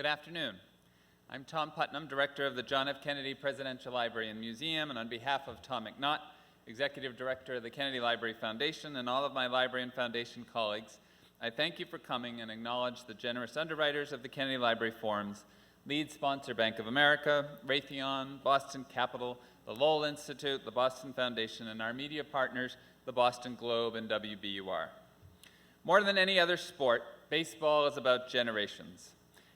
Good afternoon. I'm Tom Putnam, Director of the John F. Kennedy Presidential Library and Museum, and on behalf of Tom McNaught, Executive Director of the Kennedy Library Foundation, and all of my library and foundation colleagues, I thank you for coming and acknowledge the generous underwriters of the Kennedy Library Forums, lead sponsor Bank of America, Raytheon, Boston Capital, the Lowell Institute, the Boston Foundation, and our media partners, the Boston Globe and WBUR. More than any other sport, baseball is about generations.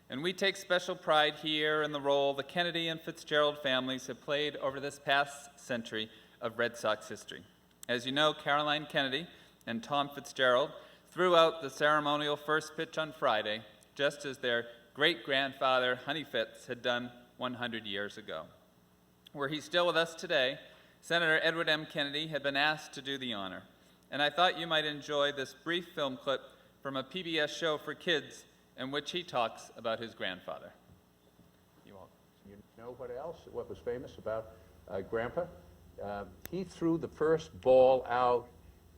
And we take special pride here in the role the Kennedy and Fitzgerald families have played over this past century of Red Sox history. As you know, Caroline Kennedy and Tom Fitzgerald threw out the ceremonial first pitch on Friday, just as their great-grandfather, Honey Fitz, had done 100 years ago. Were he still with us today, Senator Edward M. Kennedy had been asked to do the honor, and I thought you might enjoy this brief film clip from a PBS show for kids in which he talks about his grandfather. You know what was famous about Grandpa? He threw the first ball out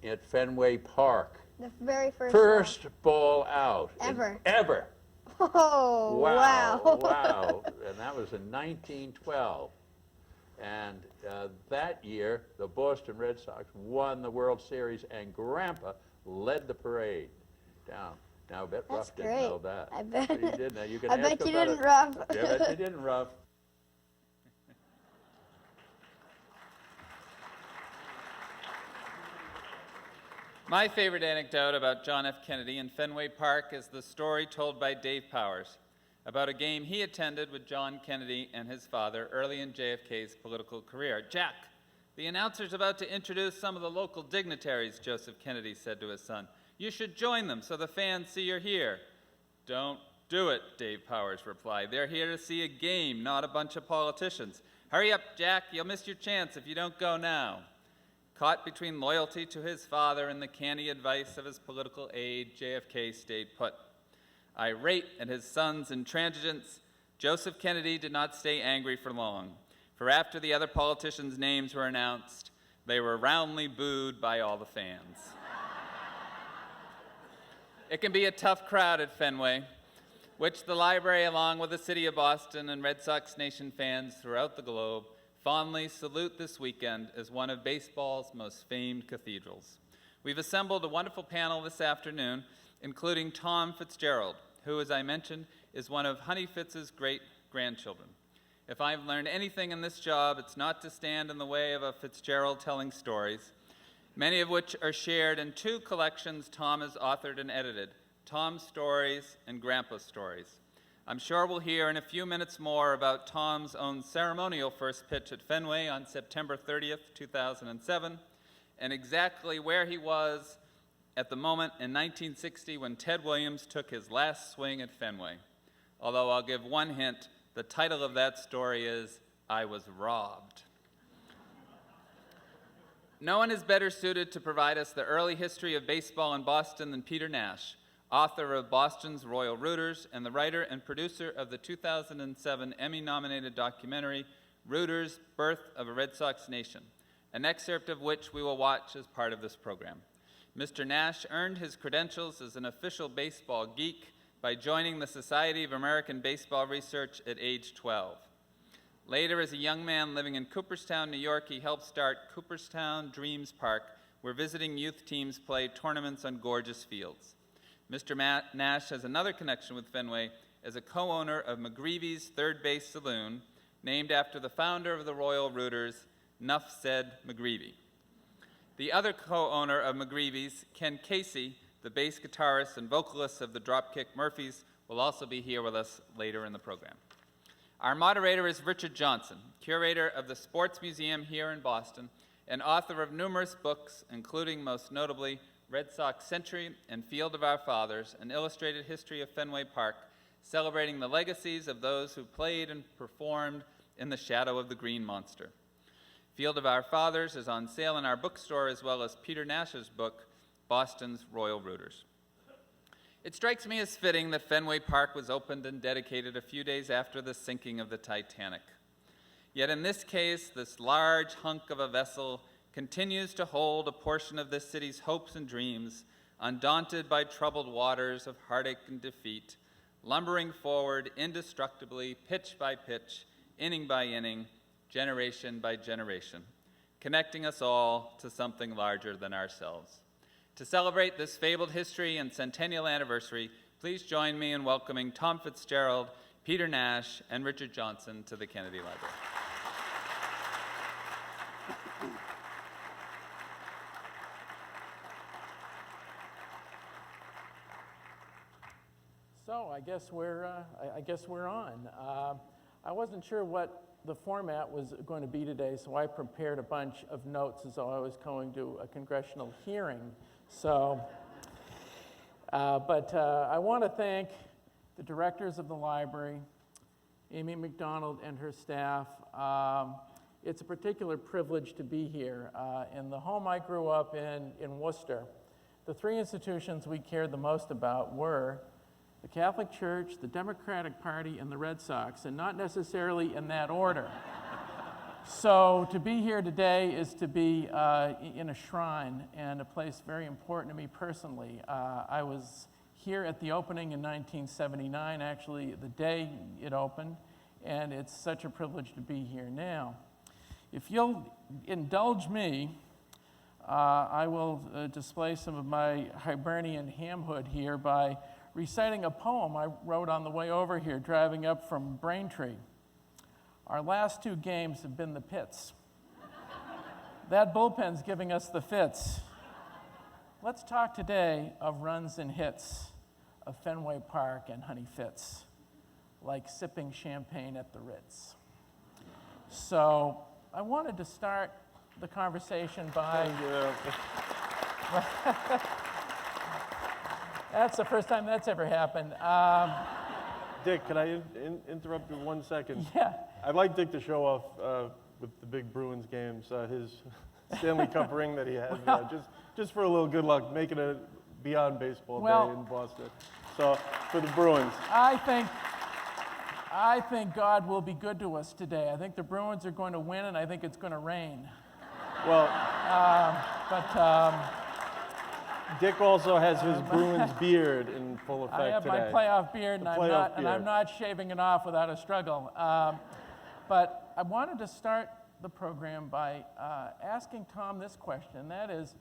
at Fenway Park. The very first ball out. Ever. Ever. Oh, wow. Wow. And that was in 1912. And that year, the Boston Red Sox won the World Series, and Grandpa led the parade down. Now, I bet Ruff didn't know that. I bet. He did. Now, you can I bet you didn't, Ruff. Yeah, I bet you didn't, Ruff. My favorite anecdote about John F. Kennedy and Fenway Park is the story told by Dave Powers about a game he attended with John Kennedy and his father early in JFK's political career. "Jack, the announcer's about to introduce some of the local dignitaries," Joseph Kennedy said to his son. "You should join them so the fans see you're here." "Don't do it," Dave Powers replied. "They're here to see a game, not a bunch of politicians. Hurry up, Jack, you'll miss your chance if you don't go now." Caught between loyalty to his father and the canny advice of his political aide, JFK stayed put. Irate at his son's intransigence, Joseph Kennedy did not stay angry for long, for after the other politicians' names were announced, they were roundly booed by all the fans. It can be a tough crowd at Fenway, which the library, along with the city of Boston and Red Sox Nation fans throughout the globe, fondly salute this weekend as one of baseball's most famed cathedrals. We've assembled a wonderful panel this afternoon, including Tom Fitzgerald, who, as I mentioned, is one of Honey Fitz's great-grandchildren. If I've learned anything in this job, it's not to stand in the way of a Fitzgerald telling stories, many of which are shared in two collections Tom has authored and edited, Tom's Stories and Grandpa's Stories. I'm sure we'll hear in a few minutes more about Tom's own ceremonial first pitch at Fenway on September 30th, 2007, and exactly where he was at the moment in 1960 when Ted Williams took his last swing at Fenway. Although I'll give one hint, the title of that story is "I Was Robbed." No one is better suited to provide us the early history of baseball in Boston than Peter Nash, author of Boston's Royal Rooters and the writer and producer of the 2007 Emmy-nominated documentary, Rooters, Birth of a Red Sox Nation, an excerpt of which we will watch as part of this program. Mr. Nash earned his credentials as an official baseball geek by joining the Society of American Baseball Research at age 12. Later, as a young man living in Cooperstown, New York, he helped start Cooperstown Dreams Park, where visiting youth teams played tournaments on gorgeous fields. Mr. Nash has another connection with Fenway as a co-owner of McGreevy's Third Base Saloon, named after the founder of the Royal Rooters, Nuff Said McGreevy. The other co-owner of McGreevy's, Ken Casey, the bass guitarist and vocalist of the Dropkick Murphys, will also be here with us later in the program. Our moderator is Richard Johnson, curator of the Sports Museum here in Boston and author of numerous books, including most notably Red Sox Century and Field of Our Fathers, an illustrated history of Fenway Park, celebrating the legacies of those who played and performed in the shadow of the Green Monster. Field of Our Fathers is on sale in our bookstore, as well as Peter Nash's book, Boston's Royal Rooters. It strikes me as fitting that Fenway Park was opened and dedicated a few days after the sinking of the Titanic. Yet in this case, this large hunk of a vessel continues to hold a portion of this city's hopes and dreams, undaunted by troubled waters of heartache and defeat, lumbering forward indestructibly, pitch by pitch, inning by inning, generation by generation, connecting us all to something larger than ourselves. To celebrate this fabled history and centennial anniversary, please join me in welcoming Tom Fitzgerald, Peter Nash, and Richard Johnson to the Kennedy Library. So I guess we're on. I wasn't sure what the format was going to be today, so I prepared a bunch of notes as though I was going to a congressional hearing. So, but I want to thank the directors of the library, Amy McDonald and her staff. It's a particular privilege to be here. In the home I grew up in Worcester, the three institutions we cared the most about were the Catholic Church, the Democratic Party, and the Red Sox, and not necessarily in that order. So to be here today is to be in a shrine and a place very important to me personally. I was here at the opening in 1979, actually the day it opened, and it's such a privilege to be here now. If you'll indulge me, I will display some of my Hibernian hamhood here by reciting a poem I wrote on the way over here, driving up from Braintree. Our last two games have been the pits. That bullpen's giving us the fits. Let's talk today of runs and hits, of Fenway Park and Honey Fitz, like sipping champagne at the Ritz. So I wanted to start the conversation by... That's the first time that's ever happened. Dick, can I interrupt you 1 second? Yeah. I'd like Dick to show off with the big Bruins games his Stanley Cup ring that he has. Just for a little good luck, making it beyond baseball day in Boston. So for the Bruins. I think God will be good to us today. I think the Bruins are going to win, and I think it's going to rain. Well, But Dick also has his Bruins beard in full effect I have today. my playoff beard, and The I'm not shaving it off without a struggle. But I wanted to start the program by asking Tom this question, and that is,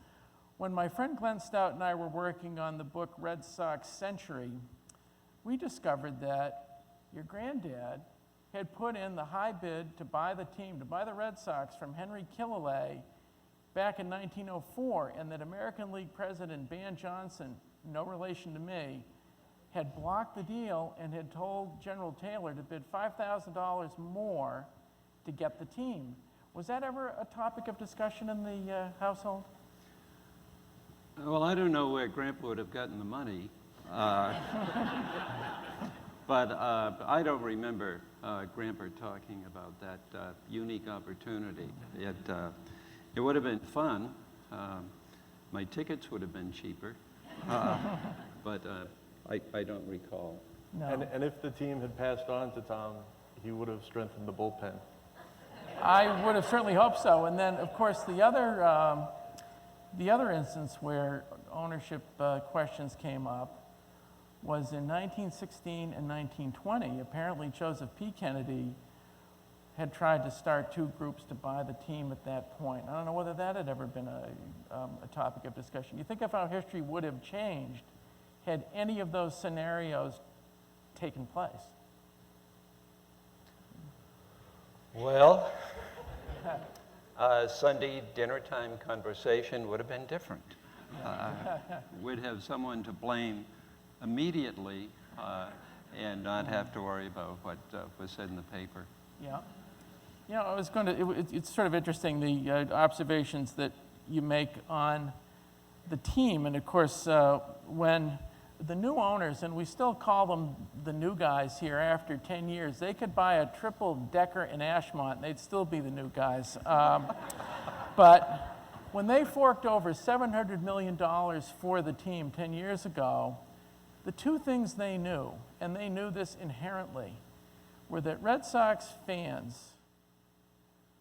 when my friend Glenn Stout and I were working on the book Red Sox Century, we discovered that your granddad had put in the high bid to buy the team, to buy the Red Sox from Henry Killalay back in 1904, and that American League President Ban Johnson, no relation to me, had blocked the deal and had told General Taylor to bid $5,000 more to get the team. Was that ever a topic of discussion in the household? Well, I don't know where Grandpa would have gotten the money, but I don't remember Grandpa talking about that unique opportunity. It would have been fun. My tickets would have been cheaper, but I don't recall. No. And if the team had passed on to Tom, he would have strengthened the bullpen. I would have certainly hoped so. And then, of course, the other instance where ownership questions came up was in 1916 and 1920. Apparently, Joseph P. Kennedy had tried to start two groups to buy the team at that point. I don't know whether that had ever been a topic of discussion. You think of how history would have changed had any of those scenarios taken place? Well, Sunday dinner time conversation would have been different. We'd have someone to blame immediately and not have to worry about what was said in the paper. Yeah. You know, I was going to, it's sort of interesting, the observations that you make on the team. And of course, when the new owners, and we still call them the new guys here after 10 years, they could buy a triple decker in Ashmont and they'd still be the new guys. But when they forked over $700 million for the team 10 years ago, the two things they knew, and they knew this inherently, were that Red Sox fans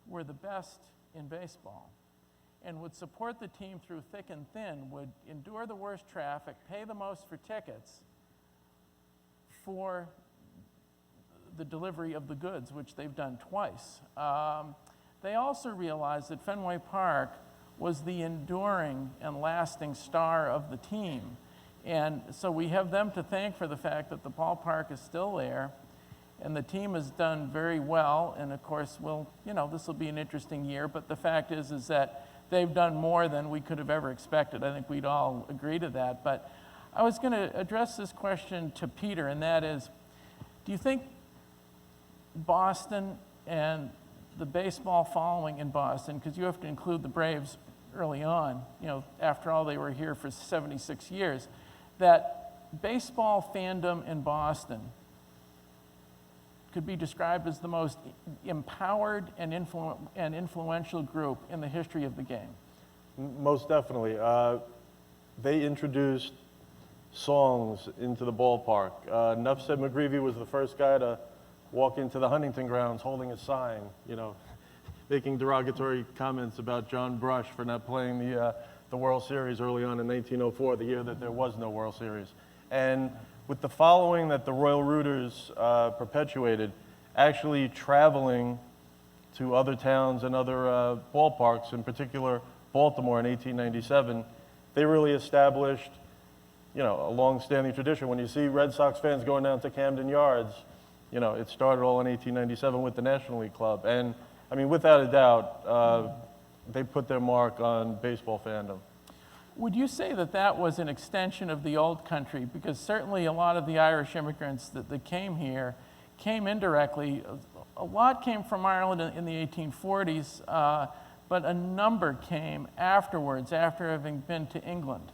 were the best in baseball and would support the team through thick and thin, would endure the worst traffic, pay the most for tickets, for the delivery of the goods, which they've done twice. They also realized that Fenway Park was the enduring and lasting star of the team. And so we have them to thank for the fact that the ballpark is still there, and the team has done very well. And of course, this will be an interesting year, but the fact is that they've done more than we could have ever expected. I think we'd all agree to that. But I was going to address this question to Peter, and that is, do you think Boston and the baseball following in Boston, because you have to include the Braves early on, after all, they were here for 76 years, that baseball fandom in Boston could be described as the most empowered and influential group in the history of the game? Most definitely. They introduced songs into the ballpark. Nuff said McGreevy was the first guy to walk into the Huntington grounds holding a sign, making derogatory comments about John Brush for not playing the World Series early on in 1904, the year that there was no World Series. And with the following that the Royal Rooters perpetuated, actually traveling to other towns and other ballparks, in particular Baltimore in 1897, they really established, a long-standing tradition. When you see Red Sox fans going down to Camden Yards, it started all in 1897 with the National League Club. And, I mean, without a doubt, they put their mark on baseball fandom. Would you say that that was an extension of the old country? Because certainly a lot of the Irish immigrants that came here came indirectly. A lot came from Ireland in the 1840s, but a number came afterwards, after having been to England,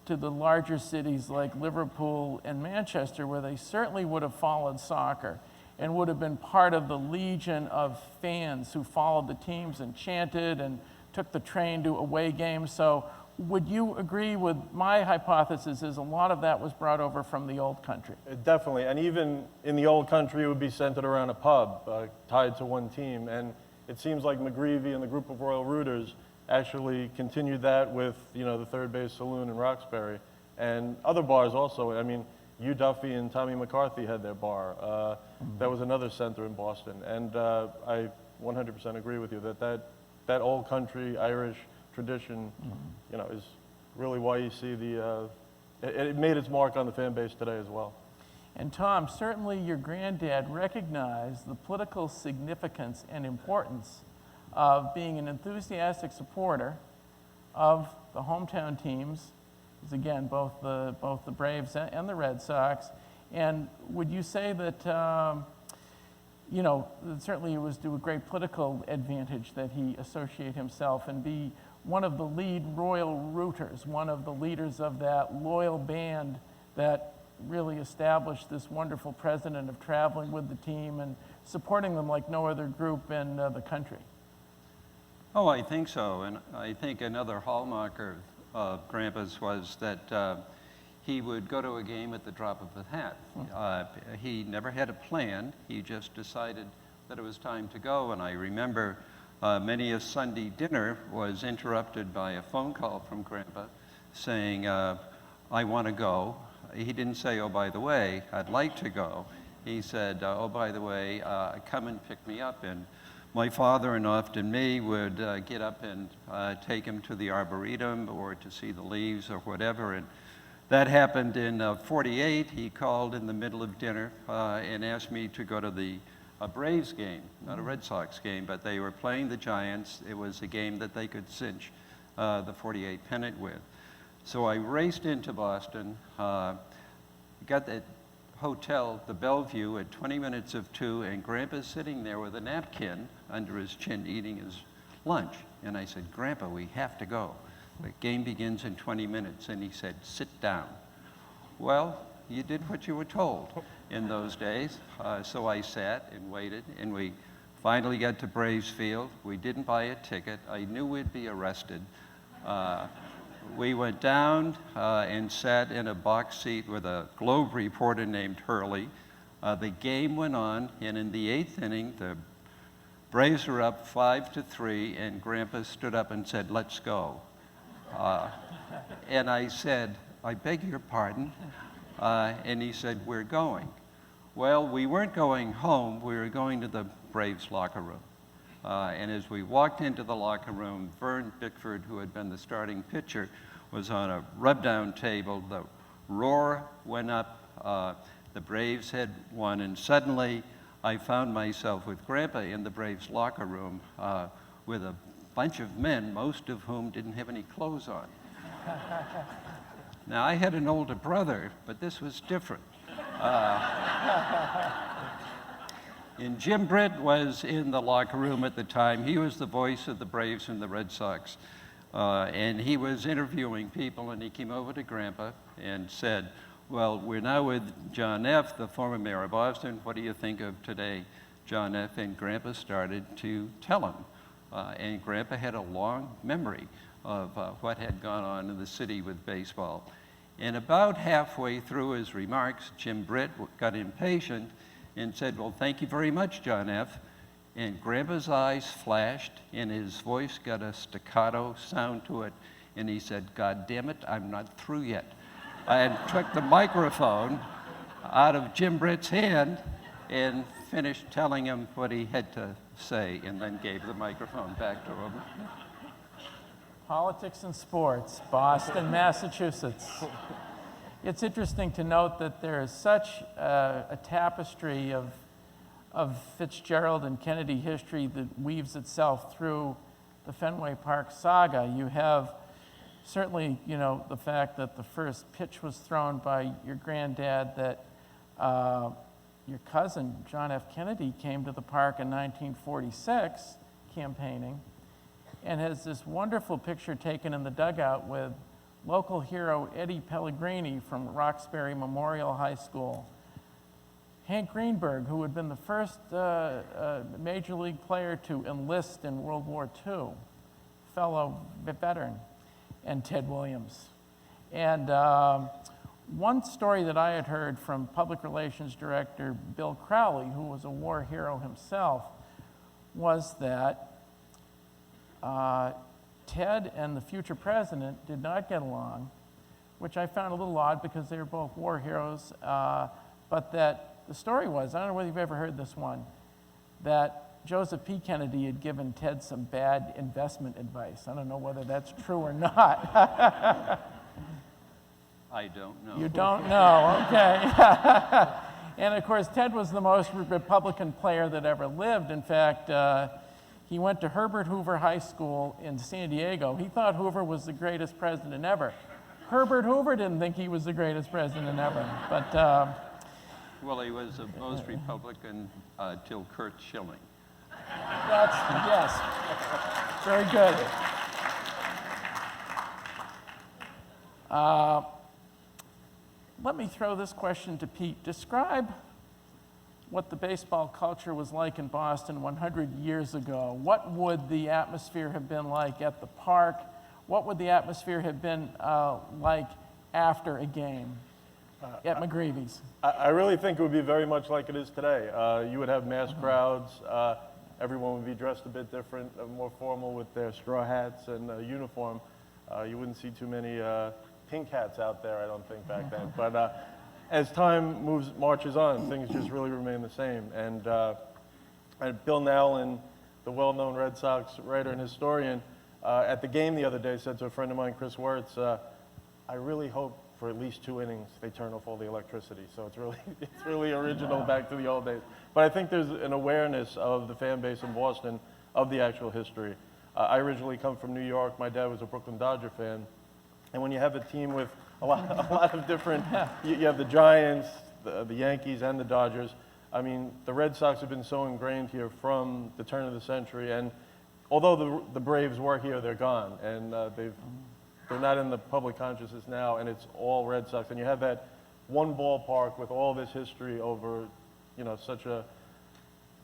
to the larger cities like Liverpool and Manchester, where they certainly would have followed soccer and would have been part of the legion of fans who followed the teams and chanted and took the train to away games. So would you agree with my hypothesis is a lot of that was brought over from the old country? Definitely, and even in the old country, it would be centered around a pub tied to one team. And it seems like McGreevy and the group of Royal Rooters actually continued that with, the Third Base Saloon in Roxbury. And other bars also. I mean, Hugh Duffy and Tommy McCarthy had their bar. That was another center in Boston. And I 100% agree with you that old country Irish tradition, is really why you see it made its mark on the fan base today as well. And Tom, certainly your granddad recognized the political significance and importance of being an enthusiastic supporter of the hometown teams, is again both the Braves and the Red Sox. And would you say that certainly it was to a great political advantage that he associate himself and be one of the lead Royal Rooters, one of the leaders of that loyal band that really established this wonderful precedent of traveling with the team and supporting them like no other group in the country? Oh, I think so. And I think another hallmark of Grandpa's was that he would go to a game at the drop of a hat. He never had a plan. He just decided that it was time to go. And I remember many a Sunday dinner was interrupted by a phone call from Grandpa saying, I want to go. He didn't say, oh, by the way, I'd like to go. He said, oh, by the way, come and pick me up. And my father and often me would get up and take him to the Arboretum or to see the leaves or whatever. And that happened in 48. He called in the middle of dinner and asked me to go to the Braves game, not a Red Sox game, but they were playing the Giants. It was a game that they could cinch the 48 pennant with. So I raced into Boston, got that hotel, the Bellevue, at 20 minutes of 2, and Grandpa's sitting there with a napkin under his chin eating his lunch. And I said, Grandpa, we have to go. The game begins in 20 minutes. And he said, sit down. Well, you did what you were told in those days. So I sat and waited, and we finally got to Braves Field. We didn't buy a ticket. I knew we'd be arrested. We went down and sat in a box seat with a Globe reporter named Hurley. The game went on, and in the 8th inning, the Braves were up 5-3, and Grandpa stood up and said, let's go. And I said, I beg your pardon. And he said, we're going. Well, we weren't going home. We were going to the Braves locker room. And as we walked into the locker room, Vern Bickford, who had been the starting pitcher, was on a rub-down table. The roar went up. The Braves had won, and suddenly I found myself with Grandpa in the Braves locker room with a bunch of men, most of whom didn't have any clothes on. Now, I had an older brother, but this was different. And Jim Britt was in the locker room at the time. He was the voice of the Braves and the Red Sox. And he was interviewing people, and he came over to Grandpa and said, well, we're now with John F., the former mayor of Boston. What do you think of today, John F.? And Grandpa started to tell him. And Grandpa had a long memory of what had gone on in the city with baseball. And about halfway through his remarks, Jim Britt got impatient and said, well, thank you very much, John F. And Grandpa's eyes flashed, and his voice got a staccato sound to it. And he said, God damn it, I'm not through yet. And took the microphone out of Jim Britt's hand and finished telling him what he had to say, and then gave the microphone back to him. Politics and sports, Boston, Massachusetts. It's interesting to note that there is such a tapestry of Fitzgerald and Kennedy history that weaves itself through the Fenway Park saga. You have certainly, you know, the fact that the first pitch was thrown by your granddad, that your cousin, John F. Kennedy, came to the park in 1946 campaigning and has this wonderful picture taken in the dugout with local hero Eddie Pellegrini from Roxbury Memorial High School. Hank Greenberg, who had been the first major league player to enlist in World War II, fellow veteran, and Ted Williams. And one story that I had heard from public relations director Bill Crowley, who was a war hero himself, was that Ted and the future president did not get along, which I found a little odd because they were both war heroes, but that the story was, I don't know whether you've ever heard this one, that Joseph P. Kennedy had given Ted some bad investment advice. I don't know whether that's true or not. I don't know. You don't know, okay. And of course, Ted was the most Republican player that ever lived. In fact, he went to Herbert Hoover High School in San Diego. He thought Hoover was the greatest president ever. Herbert Hoover didn't think he was the greatest president ever. But well, he was the most Republican till Kurt Schilling. that's, yes, very good. Let me throw this question to Pete. Describe what the baseball culture was like in Boston 100 years ago. What would the atmosphere have been like at the park? What would the atmosphere have been like after a game at McGreevy's? I really think it would be very much like it is today. You would have mass crowds. Everyone would be dressed a bit different, more formal with their straw hats and uniform. You wouldn't see too many pink hats out there, I don't think, back then. But as time marches on, things just really remain the same. And Bill Nowlin, the well-known Red Sox writer and historian, at the game the other day said to a friend of mine, Chris Wirtz, I really hope for at least 2 innings they turn off all the electricity. So it's really original back to the old days. But I think there's an awareness of the fan base in Boston of the actual history. I originally come from New York. My dad was a Brooklyn Dodger fan. And when you have a team with a lot of different, you have the Giants, the Yankees, and the Dodgers. I mean, the Red Sox have been so ingrained here from the turn of the century. And although the Braves were here, they're gone. And they're not in the public consciousness now, and it's all Red Sox. And you have that one ballpark with all this history over, you know, such a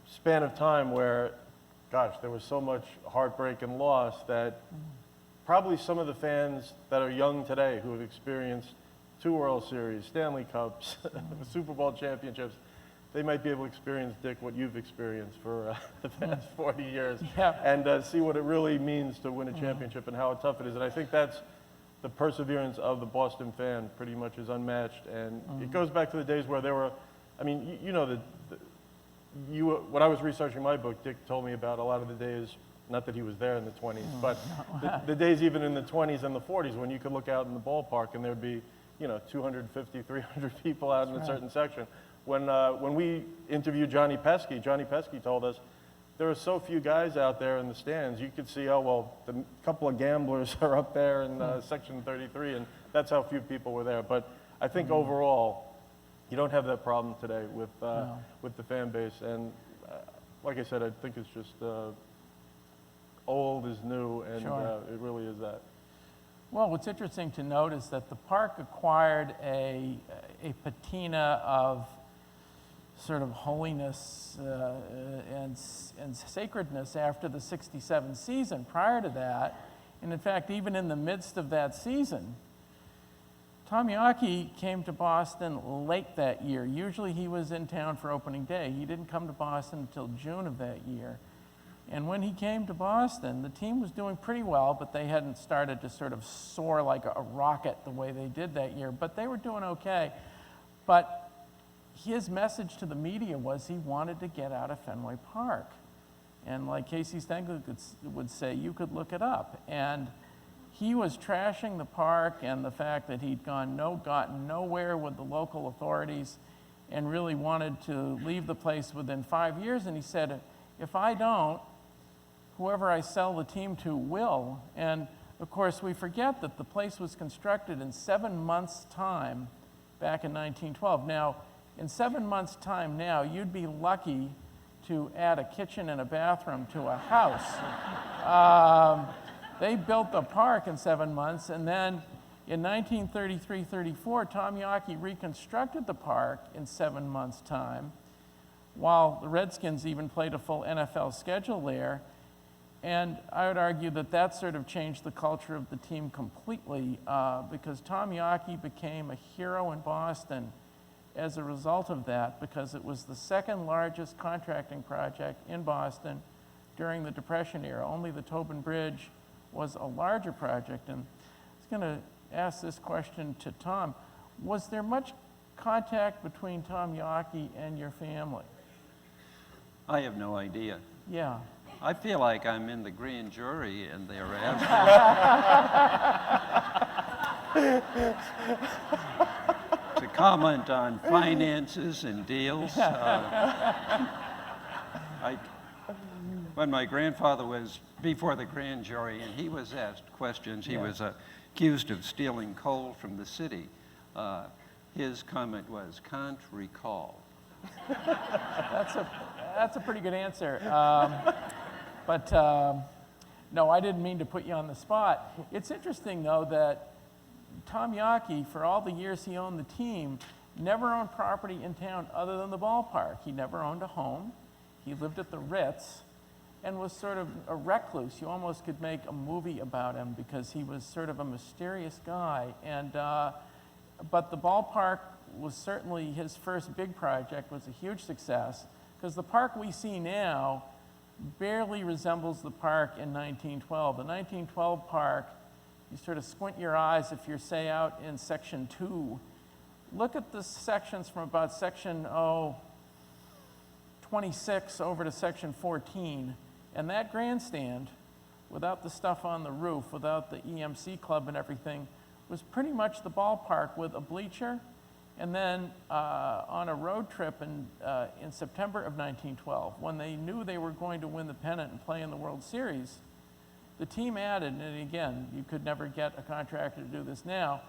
span of time where, gosh, there was so much heartbreak and loss that probably some of the fans that are young today who have experienced 2 World Series, Stanley Cups, Super Bowl championships, they might be able to experience, Dick, what you've experienced for the past 40 years and see what it really means to win a championship and how tough it is. And I think that's the perseverance of the Boston fan pretty much is unmatched. And it goes back to the days where there were I mean, you know, when I was researching my book, Dick told me about a lot of the days, not that he was there in the 20s, but the days even in the 20s and the 40s when you could look out in the ballpark and there'd be, 250, 300 people out in a certain section. When we interviewed Johnny Pesky told us there are so few guys out there in the stands. You could see, oh, well, the couple of gamblers are up there in section 33, and that's how few people were there. But I think overall, you don't have that problem today with the fan base. And like I said, I think it's just old is new, and it really is that. Well, what's interesting to note is that the park acquired a patina of sort of holiness and sacredness after the '67 season. Prior to that, and in fact, even in the midst of that season, Tom Yawkey came to Boston late that year. Usually he was in town for opening day. He didn't come to Boston until June of that year. And when he came to Boston, the team was doing pretty well, but they hadn't started to sort of soar like a rocket the way they did that year. But they were doing okay. But his message to the media was he wanted to get out of Fenway Park. And like Casey Stengel would say, you could look it up. And he was trashing the park and the fact that he'd gotten nowhere with the local authorities and really wanted to leave the place within 5 years. And he said, if I don't, whoever I sell the team to will. And of course, we forget that the place was constructed in 7 months' time back in 1912. Now, in 7 months' time now, you'd be lucky to add a kitchen and a bathroom to a house. They built the park in 7 months, and then in 1933-34, Tom Yawkey reconstructed the park in 7 months' time, while the Redskins even played a full NFL schedule there. And I would argue that that sort of changed the culture of the team completely because Tom Yawkey became a hero in Boston as a result of that, because it was the second largest contracting project in Boston during the Depression era. Only the Tobin Bridge was a larger project. And I was going to ask this question to Tom. Was there much contact between Tom Yawkey and your family? I have no idea. Yeah. I feel like I'm in the grand jury and they're asking to comment on finances and deals. When my grandfather was before the grand jury and he was asked questions, he was accused of stealing coal from the city. His comment was, can't recall. That's a pretty good answer. But no, I didn't mean to put you on the spot. It's interesting, though, that Tom Yawkey, for all the years he owned the team, never owned property in town other than the ballpark. He never owned a home. He lived at the Ritz and was sort of a recluse. You almost could make a movie about him because he was sort of a mysterious guy. And but the ballpark was certainly his first big project, was a huge success, because the park we see now barely resembles the park in 1912. The 1912 park, you sort of squint your eyes if you're, say, out in section 2. Look at the sections from about section 26 over to section 14, and that grandstand, without the stuff on the roof, without the EMC club and everything, was pretty much the ballpark with a bleacher. And then on a road trip in September of 1912, when they knew they were going to win the pennant and play in the World Series, the team added, and again, you could never get a contractor to do this now,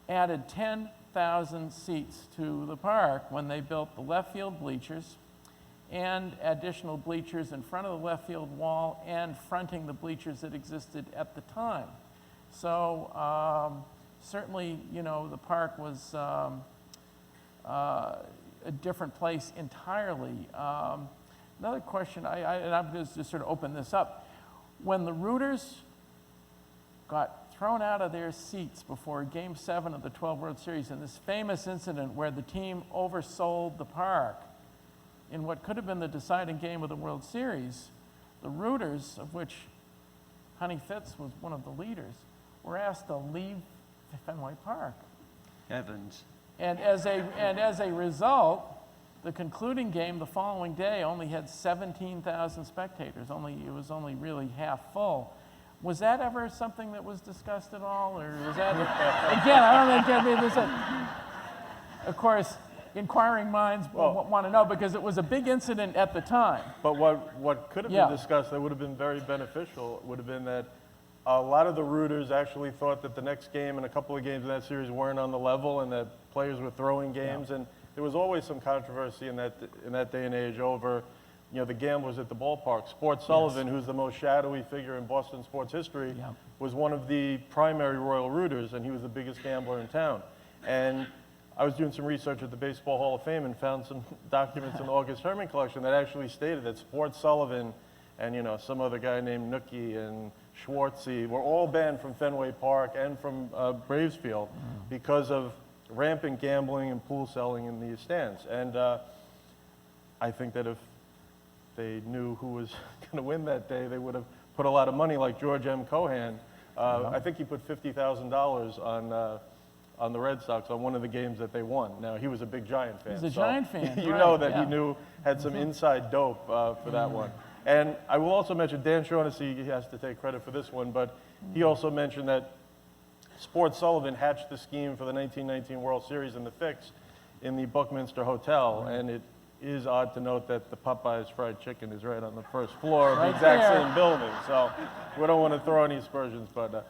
added 10,000 seats to the park when they built the left field bleachers and additional bleachers in front of the left field wall and fronting the bleachers that existed at the time. So certainly, you know, the park was a different place entirely. Another question, and I'm going to just sort of open this up. When the Rooters got thrown out of their seats before Game 7 of the 12 World Series in this famous incident where the team oversold the park in what could have been the deciding game of the World Series, the Rooters, of which Honey Fitz was one of the leaders, were asked to leave Fenway Park. Heavens. And as a result, the concluding game the following day only had 17,000 spectators. It was only really half full. Was that ever something that was discussed at all, or was that again? I don't know. There's of course, inquiring minds want to know because it was a big incident at the time. But what could have been discussed that would have been very beneficial would have been that a lot of the rooters actually thought that the next game and a couple of games in that series weren't on the level, and that players were throwing games, and there was always some controversy in that day and age over, the gamblers at the ballpark. Sport Sullivan, who's the most shadowy figure in Boston sports history, was one of the primary Royal rooters, and he was the biggest gambler in town. And I was doing some research at the Baseball Hall of Fame and found some documents in the August Herman collection that actually stated that Sport Sullivan and some other guy named Nookie and Schwartzy were all banned from Fenway Park and from Braves Field because of rampant gambling and pool selling in the stands. And I think that if they knew who was going to win that day, they would have put a lot of money, like George M. Cohan. I think he put $50,000 on the Red Sox on one of the games that they won. Now, he was a big Giant fan. He's a Giant fan. You know that he had some inside dope for that one. And I will also mention Dan Shaughnessy, he has to take credit for this one, but he also mentioned that Sport Sullivan hatched the scheme for the 1919 World Series in the Fix in the Buckminster Hotel, and it is odd to note that the Popeyes fried chicken is right on the first floor of the exact same building. So we don't want to throw any aspersions, but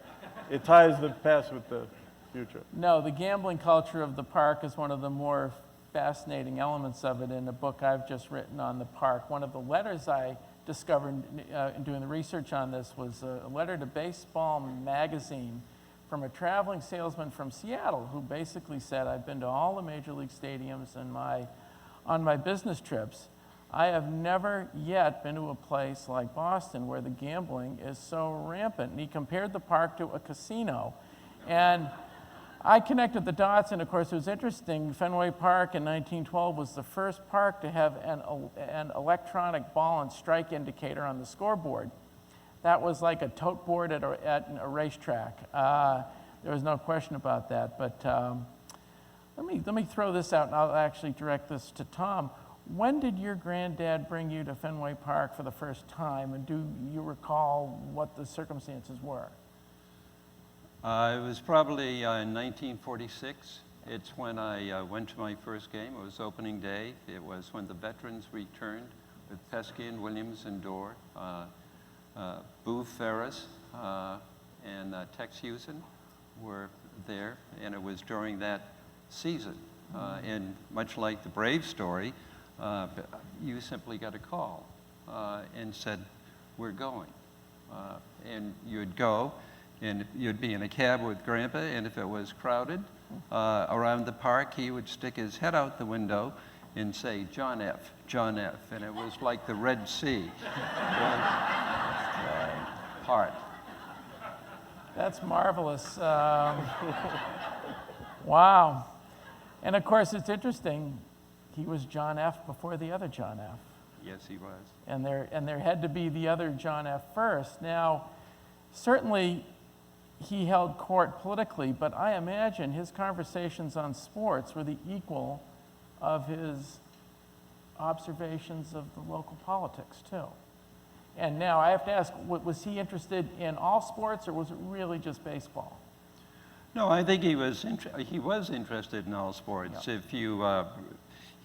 it ties the past with the future. No, the gambling culture of the park is one of the more fascinating elements of it in a book I've just written on the park. One of the letters I discovered in doing the research on this was a letter to Baseball Magazine from a traveling salesman from Seattle who basically said, I've been to all the major league stadiums on my business trips. I have never yet been to a place like Boston where the gambling is so rampant. And he compared the park to a casino. And I connected the dots, and of course it was interesting. Fenway Park in 1912 was the first park to have an electronic ball and strike indicator on the scoreboard. That was like a tote board at a racetrack. There was no question about that. But let me throw this out, and I'll actually direct this to Tom. When did your granddad bring you to Fenway Park for the first time, and do you recall what the circumstances were? It was probably in 1946. It's when I went to my first game. It was opening day. It was when the veterans returned with Pesky and Williams and Dorr. Boo Ferris and Tex Hewson were there, and it was during that season. And much like the Brave story, you simply got a call and said, we're going. And you'd go, and you'd be in a cab with Grandpa, and if it was crowded around the park, he would stick his head out the window and say, John F., John F., and it was like the Red Sea. Part. That's marvelous. Wow. And of course, it's interesting, he was John F. before the other John F. Yes, he was. And there had to be the other John F. first. Now, certainly, he held court politically, but I imagine his conversations on sports were the equal of his observations of the local politics, too. And now I have to ask, was he interested in all sports, or was it really just baseball? No, I think he was interested in all sports. Yep. If you,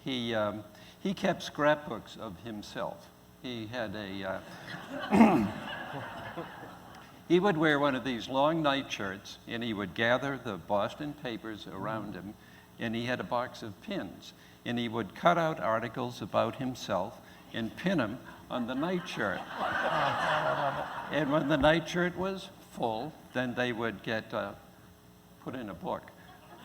he kept scrapbooks of himself. He had a, he would wear one of these long nightshirts, and he would gather the Boston papers around him, and he had a box of pins, and he would cut out articles about himself and pin them on the nightshirt. And when the nightshirt was full, then they would get put in a book.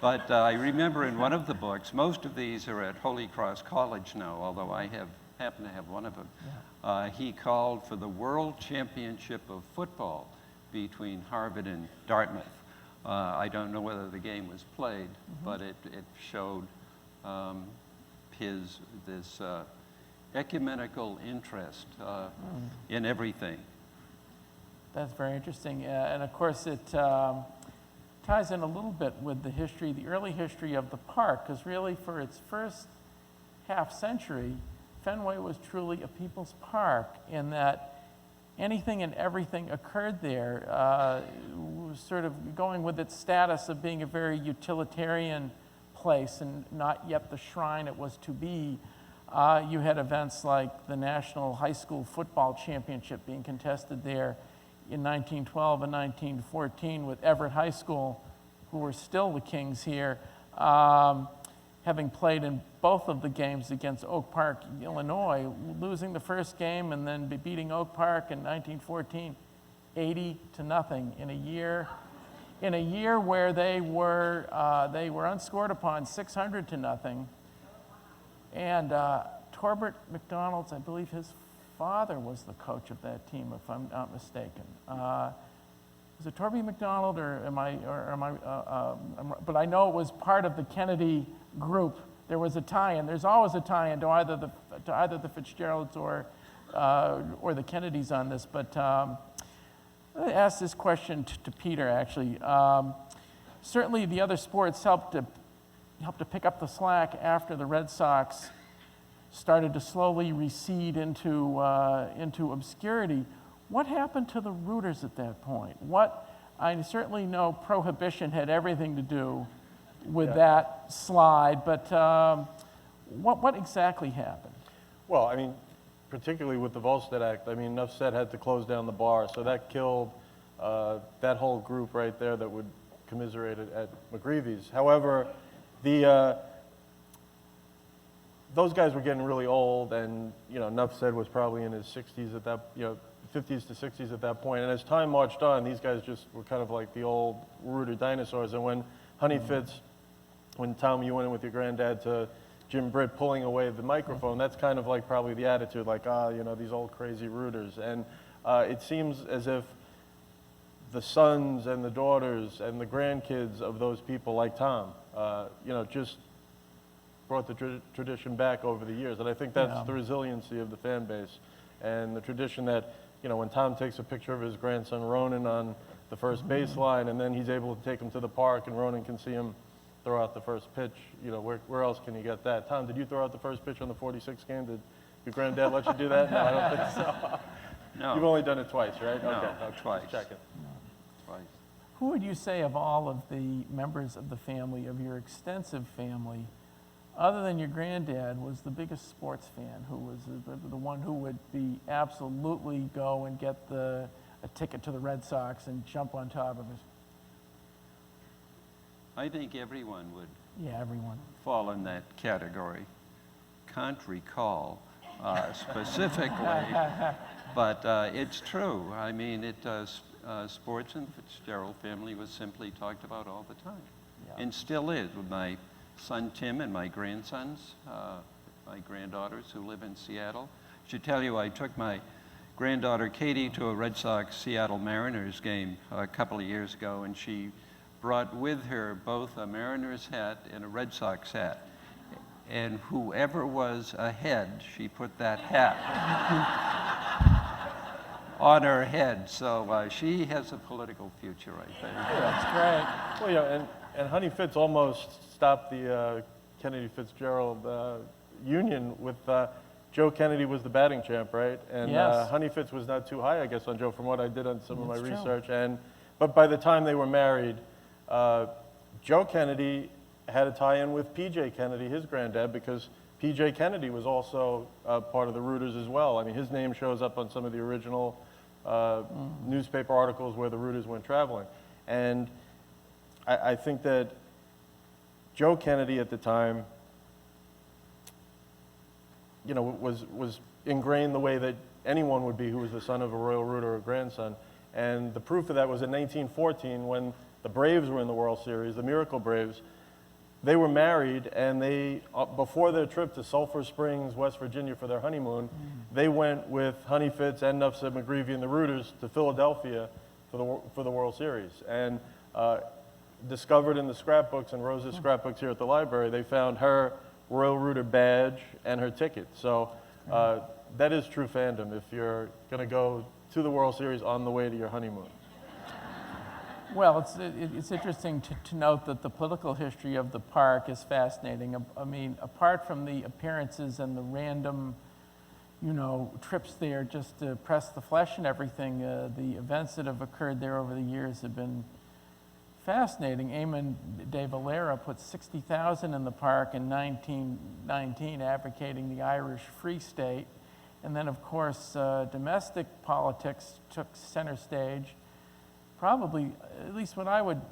But I remember in one of the books, most of these are at Holy Cross College now, although I happen to have one of them. Yeah. He called for the World Championship of Football between Harvard and Dartmouth. I don't know whether the game was played, but it showed this ecumenical interest in everything. That's very interesting. And of course, it ties in a little bit with the history, the early history of the park, because really for its first half-century, Fenway was truly a people's park in that anything and everything occurred there, sort of going with its status of being a very utilitarian place and not yet the shrine it was to be. You had events like the National High School Football Championship being contested there in 1912 and 1914 with Everett High School, who were still the kings here, having played in both of the games against Oak Park, Illinois, losing the first game and then beating Oak Park in 1914, 80-0 in a year where they were unscored upon 600-0. And Torbert McDonald's, I believe his father was the coach of that team, if I'm not mistaken. Was it Torbie McDonald, or am I? But I know it was part of the Kennedy group. There was a tie-in. There's always a tie-in to either the Fitzgeralds or the Kennedys on this. But I'm going to ask this question to Peter. Actually, certainly the other sports helped to pick up the slack after the Red Sox started to slowly recede into obscurity. What happened to the Rooters at that point? I certainly know Prohibition had everything to do with that slide, but what exactly happened? Well, I mean, particularly with the Volstead Act, I mean, enough said had to close down the bar, so that killed that whole group right there that would commiserate it at McGreevy's. However, those guys were getting really old, and Nuff said was probably in his 60s at that, 50s to 60s at that point. And as time marched on, these guys just were kind of like the old Rooter dinosaurs. And when Honey Fitz, when Tom, you went in with your granddad to Jim Britt pulling away the microphone, that's kind of like probably the attitude, like, these old crazy Rooters. And it seems as if the sons and the daughters and the grandkids of those people, like Tom, just brought the tradition back over the years. And I think that's the resiliency of the fan base and the tradition that, when Tom takes a picture of his grandson Ronan on the first baseline, and then he's able to take him to the park and Ronan can see him throw out the first pitch, where else can you get that? Tom, did you throw out the first pitch on the 46 game? Did your granddad let you do that? No, I don't think so. No. You've only done it twice, right? No, okay, twice. Just checking. Twice. Who would you say of all of the members of the family, of your extensive family, other than your granddad, was the biggest sports fan, who was the one who would be absolutely go and get a ticket to the Red Sox and jump on top of it? I think everyone would Everyone. fall in that category. Can't recall specifically, but it's true. I mean, sports in the Fitzgerald family was simply talked about all the time, and still is with my son Tim and my grandsons, my granddaughters who live in Seattle. I should tell you, I took my granddaughter Katie to a Red Sox Seattle Mariners game a couple of years ago, and she brought with her both a Mariners hat and a Red Sox hat. And whoever was ahead, she put that hat on her head. So she has a political future, I think. That's great. Well, and Honey Fitz almost stopped the Kennedy Fitzgerald union with Joe Kennedy was the batting champ, right? And Yes. Honey Fitz was not too high, I guess, on Joe, from what I did on some of my That's true. research. But by the time they were married, Joe Kennedy had a tie-in with P.J. Kennedy, his granddad, because P.J. Kennedy was also part of the Rooters as well. I mean, his name shows up on some of the original newspaper articles where the Rooters went traveling. And I think that Joe Kennedy at the time, was ingrained the way that anyone would be who was the son of a Royal Rooter or grandson. And the proof of that was in 1914 when the Braves were in the World Series, the Miracle Braves. They were married, and they, before their trip to Sulphur Springs, West Virginia for their honeymoon, they went with Honey Fitz and Nuff said McGreevy and the Rooters to Philadelphia for the World Series. And discovered in the scrapbooks, and Rose's scrapbooks here at the library, they found her Royal Rooter badge and her ticket. So that is true fandom if you're going to go to the World Series on the way to your honeymoon. Well, it's interesting to note that the political history of the park is fascinating. I mean, apart from the appearances and the random, trips there just to press the flesh and everything, the events that have occurred there over the years have been fascinating. Eamon de Valera put 60,000 in the park in 1919, advocating the Irish Free State. And then, of course, domestic politics took center stage. Probably, at least what I would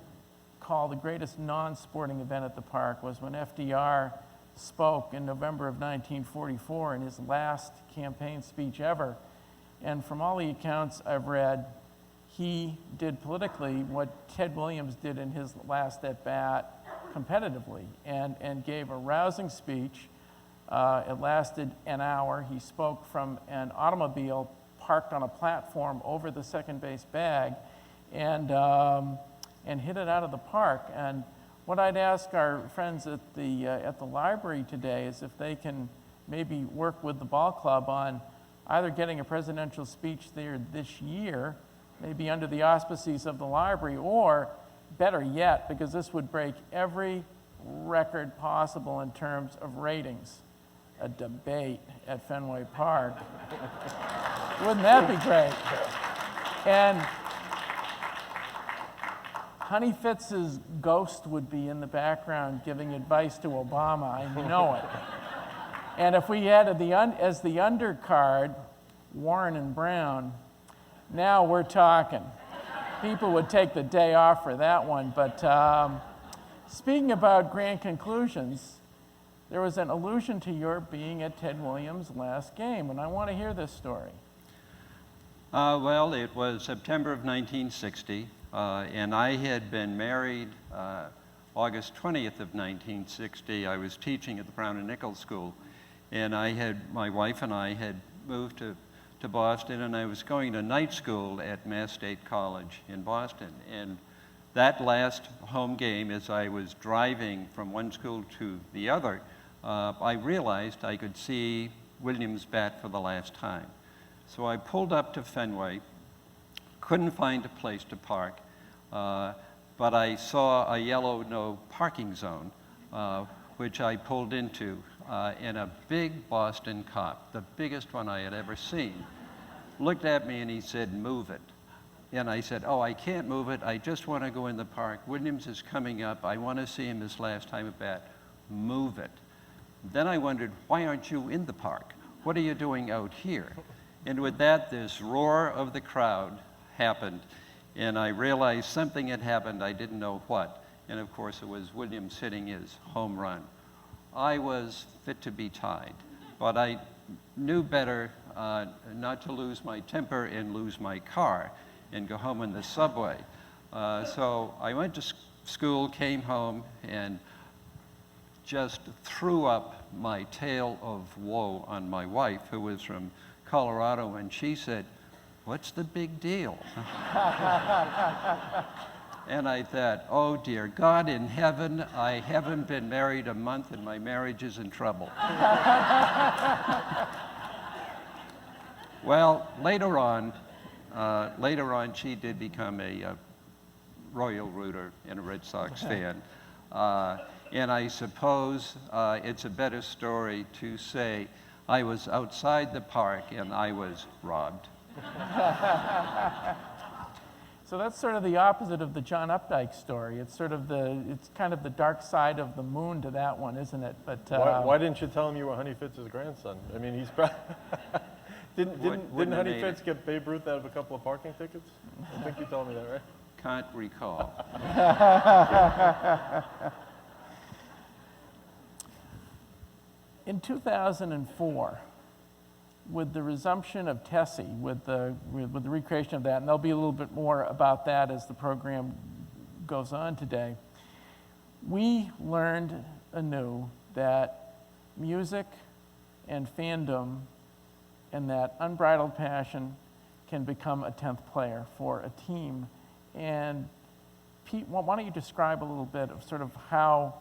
call the greatest non-sporting event at the park was when FDR spoke in November of 1944 in his last campaign speech ever. And from all the accounts I've read, he did politically what Ted Williams did in his last at-bat competitively, and gave a rousing speech. It lasted an hour. He spoke from an automobile parked on a platform over the second base bag, and hit it out of the park. And what I'd ask our friends at the library today is if they can maybe work with the ball club on either getting a presidential speech there this year, maybe under the auspices of the library, or better yet, because this would break every record possible in terms of ratings, a debate at Fenway Park. Wouldn't that be great? And Honey Fitz's ghost would be in the background giving advice to Obama, I know it. And if we added as the undercard, Warren and Brown, now we're talking. People would take the day off for that one. But speaking about grand conclusions, there was an allusion to your being at Ted Williams' last game, and I want to hear this story. Well, it was September of 1960. And I had been married August 20th of 1960. I was teaching at the Brown and Nichols School, and my wife and I had moved to Boston, and I was going to night school at Mass State College in Boston. And that last home game, as I was driving from one school to the other, I realized I could see Williams bat for the last time. So I pulled up to Fenway, couldn't find a place to park, but I saw a yellow no parking zone, which I pulled into, and a big Boston cop, the biggest one I had ever seen, looked at me and he said, "Move it." And I said, "Oh, I can't move it. I just want to go in the park. Williams is coming up. I want to see him his last time at bat. Move it." Then I wondered, why aren't you in the park? What are you doing out here? And with that, this roar of the crowd happened, and I realized something had happened. I didn't know what. And of course, it was Williams hitting his home run. I was fit to be tied, but I knew better not to lose my temper and lose my car and go home in the subway. So I went to school, came home, and just threw up my tale of woe on my wife, who was from Colorado, and she said, "What's the big deal?" And I thought, oh dear, God in heaven, I haven't been married a month and my marriage is in trouble. Well, later on, she did become a Royal Rooter and a Red Sox fan. And I suppose it's a better story to say I was outside the park and I was robbed. So that's sort of the opposite of the John Updike story. It's sort of it's kind of the dark side of the moon to that one, isn't it? But why didn't you tell him you were Honey Fitz's grandson? I mean, he's probably didn't Honey Fitz get Babe Ruth out of a couple of parking tickets? I think you told me that, right? Can't recall. In 2004, with the resumption of Tessie, with the recreation of that, and there'll be a little bit more about that as the program goes on today, we learned anew that music and fandom and that unbridled passion can become a 10th player for a team. And Pete, why don't you describe a little bit of sort of how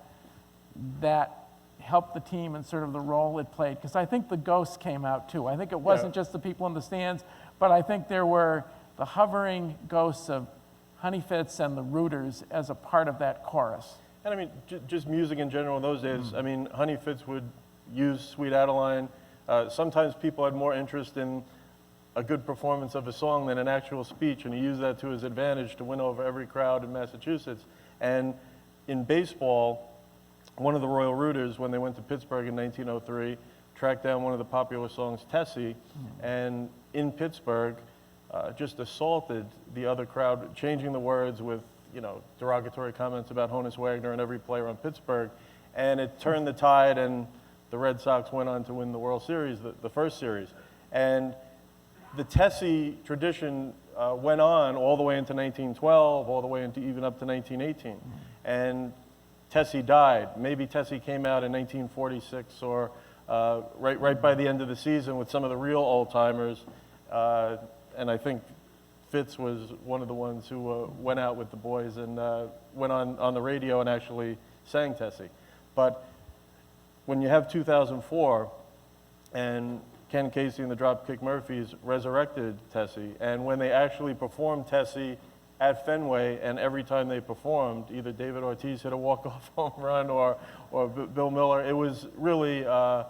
that helped the team and sort of the role it played? Because I think the ghosts came out too. I think it wasn't just the people in the stands, but I think there were the hovering ghosts of Honey Fitz and the Rooters as a part of that chorus. And I mean, just music in general in those days, I mean, Honey Fitz would use Sweet Adeline. Sometimes people had more interest in a good performance of a song than an actual speech, and he used that to his advantage to win over every crowd in Massachusetts. And in baseball, one of the Royal Rooters, when they went to Pittsburgh in 1903, tracked down one of the popular songs, Tessie, and in Pittsburgh, just assaulted the other crowd, changing the words with, you know, derogatory comments about Honus Wagner and every player on Pittsburgh. And it turned the tide, and the Red Sox went on to win the World Series, the first series. And the Tessie tradition went on all the way into 1912, all the way into even up to 1918. And Tessie died. Maybe Tessie came out in 1946 or right by the end of the season with some of the real old-timers. And I think Fitz was one of the ones who went out with the boys and went on the radio and actually sang Tessie. But when you have 2004 and Ken Casey and the Dropkick Murphys resurrected Tessie, and when they actually performed Tessie at Fenway, and every time they performed, either David Ortiz hit a walk-off home run or Bill Miller, it was really a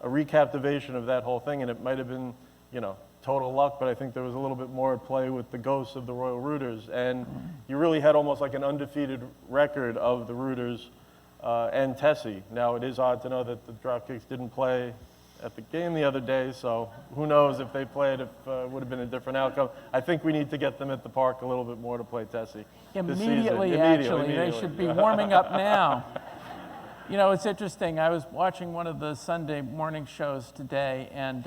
recaptivation of that whole thing, and it might have been, you know, total luck, but I think there was a little bit more at play with the ghosts of the Royal Rooters, and you really had almost like an undefeated record of the Rooters and Tessie. Now, it is odd to know that the Dropkicks didn't play at the game the other day, so who knows if they played, if it would have been a different outcome. I think we need to get them at the park a little bit more to play Tessie this season. Immediately. They should be warming up now. You know, it's interesting. I was watching one of the Sunday morning shows today, and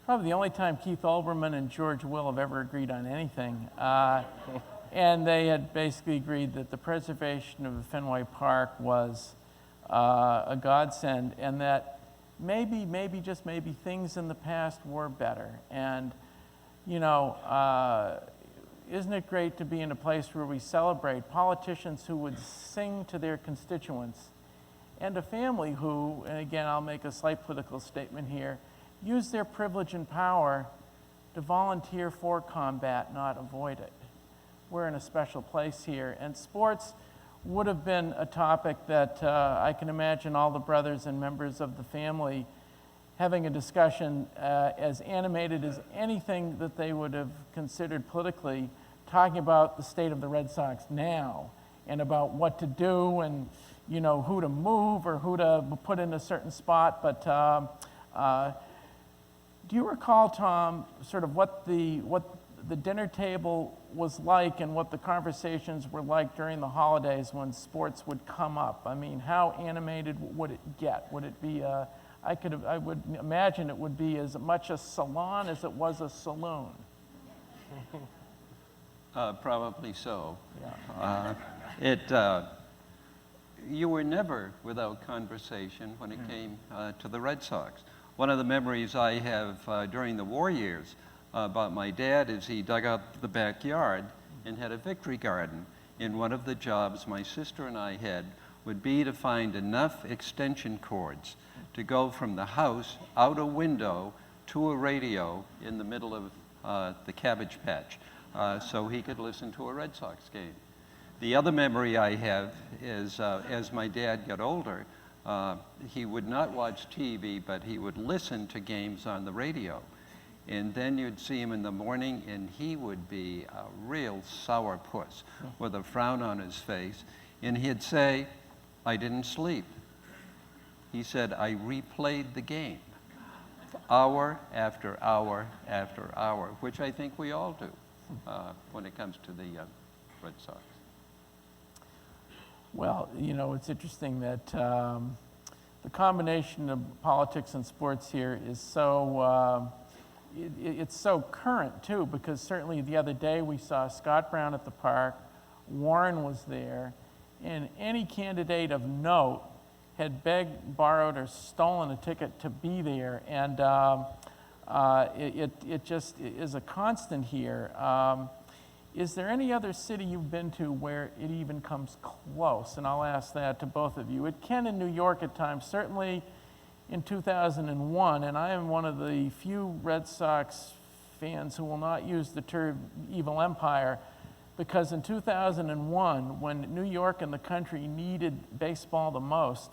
probably the only time Keith Olbermann and George Will have ever agreed on anything. And they had basically agreed that the preservation of Fenway Park was a godsend, and that maybe, just maybe, things in the past were better. And, you know, isn't it great to be in a place where we celebrate politicians who would sing to their constituents, and a family who, and again, I'll make a slight political statement here, use their privilege and power to volunteer for combat, not avoid it. We're in a special place here, and sports would have been a topic that I can imagine all the brothers and members of the family having a discussion as animated as anything that they would have considered politically, talking about the state of the Red Sox now and about what to do and, you know, who to move or who to put in a certain spot. But do you recall, Tom, sort of what the dinner table was like and what the conversations were like during the holidays when sports would come up? I mean, how animated would it get? Would it be I would imagine it would be as much a salon as it was a saloon. Probably so. Yeah. You were never without conversation when it came to the Red Sox. One of the memories I have during the war years about my dad is he dug out the backyard and had a victory garden. And one of the jobs my sister and I had would be to find enough extension cords to go from the house out a window to a radio in the middle of the cabbage patch so he could listen to a Red Sox game. The other memory I have is as my dad got older, he would not watch TV, but he would listen to games on the radio. And then you'd see him in the morning, and he would be a real sourpuss with a frown on his face. And he'd say, "I didn't sleep." He said, "I replayed the game hour after hour after hour," which I think we all do when it comes to the Red Sox. Well, you know, it's interesting that the combination of politics and sports here is so, it's so current too, because certainly the other day we saw Scott Brown at the park, Warren was there, and any candidate of note had begged, borrowed, or stolen a ticket to be there, and it just is a constant here. Is there any other city you've been to where it even comes close? And I'll ask that to both of you. It can in New York at times, certainly in 2001, and I am one of the few Red Sox fans who will not use the term evil empire, because in 2001, when New York and the country needed baseball the most,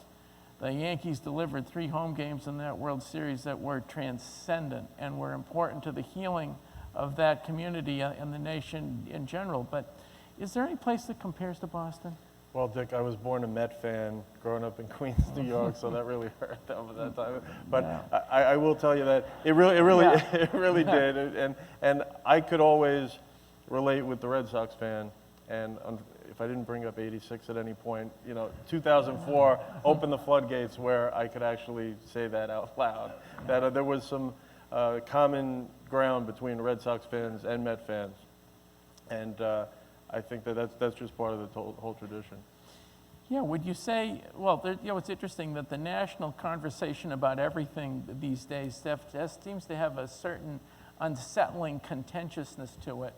the Yankees delivered 3 home games in that World Series that were transcendent and were important to the healing of that community and the nation in general. But is there any place that compares to Boston? Well, Dick, I was born a Met fan growing up in Queens, New York, so that really hurt over that time. But Yeah. I will tell you that it really Yeah. it really did. And I could always relate with the Red Sox fan. And if I didn't bring up '86 at any point, 2004 opened the floodgates where I could actually say that out loud. That there was some common ground between Red Sox fans and Met fans. And I think that's just part of the whole tradition. Yeah, would you say, well, it's interesting that the national conversation about everything these days just seems to have a certain unsettling contentiousness to it.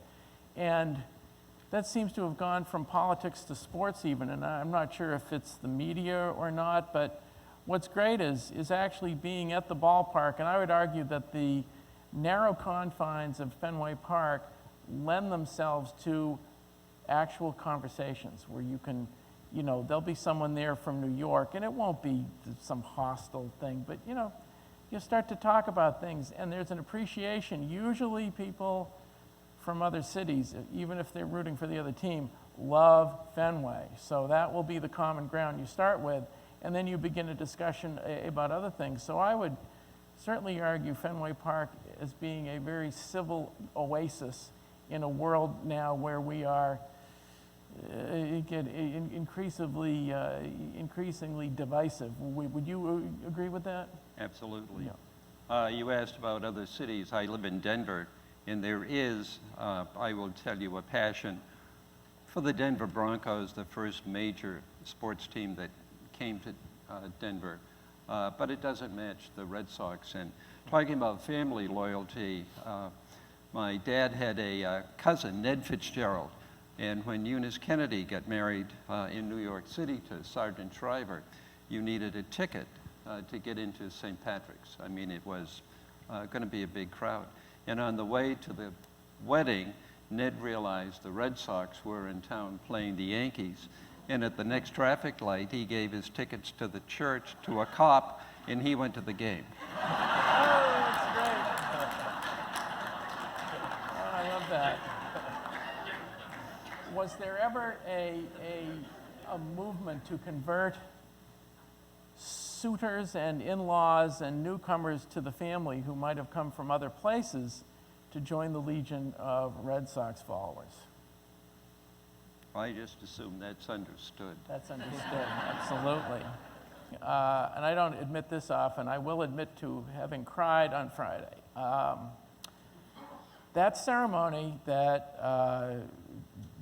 And that seems to have gone from politics to sports even, and I'm not sure if it's the media or not, but what's great is actually being at the ballpark, and I would argue that the narrow confines of Fenway Park lend themselves to actual conversations where you can, there'll be someone there from New York, and it won't be some hostile thing, but you start to talk about things, and there's an appreciation. Usually people from other cities, even if they're rooting for the other team, love Fenway. So that will be the common ground you start with, and then you begin a discussion about other things. So I would certainly argue Fenway Park as being a very civil oasis in a world now where we are increasingly divisive. Would you agree with that? Absolutely. Yeah. You asked about other cities. I live in Denver, and there is, I will tell you, a passion for the Denver Broncos, the first major sports team that came to Denver. But it doesn't match the Red Sox. And talking about family loyalty, my dad had a cousin, Ned Fitzgerald, and when Eunice Kennedy got married in New York City to Sergeant Shriver, you needed a ticket to get into St. Patrick's. I mean, it was going to be a big crowd. And on the way to the wedding, Ned realized the Red Sox were in town playing the Yankees, and at the next traffic light, he gave his tickets to the church to a cop, and he went to the game. Oh, that's great. Oh, I love that. Was there ever a movement to convert suitors and in-laws and newcomers to the family who might have come from other places to join the legion of Red Sox followers? I just assume that's understood. That's understood, absolutely. And I don't admit this often. I will admit to having cried on Friday. That ceremony that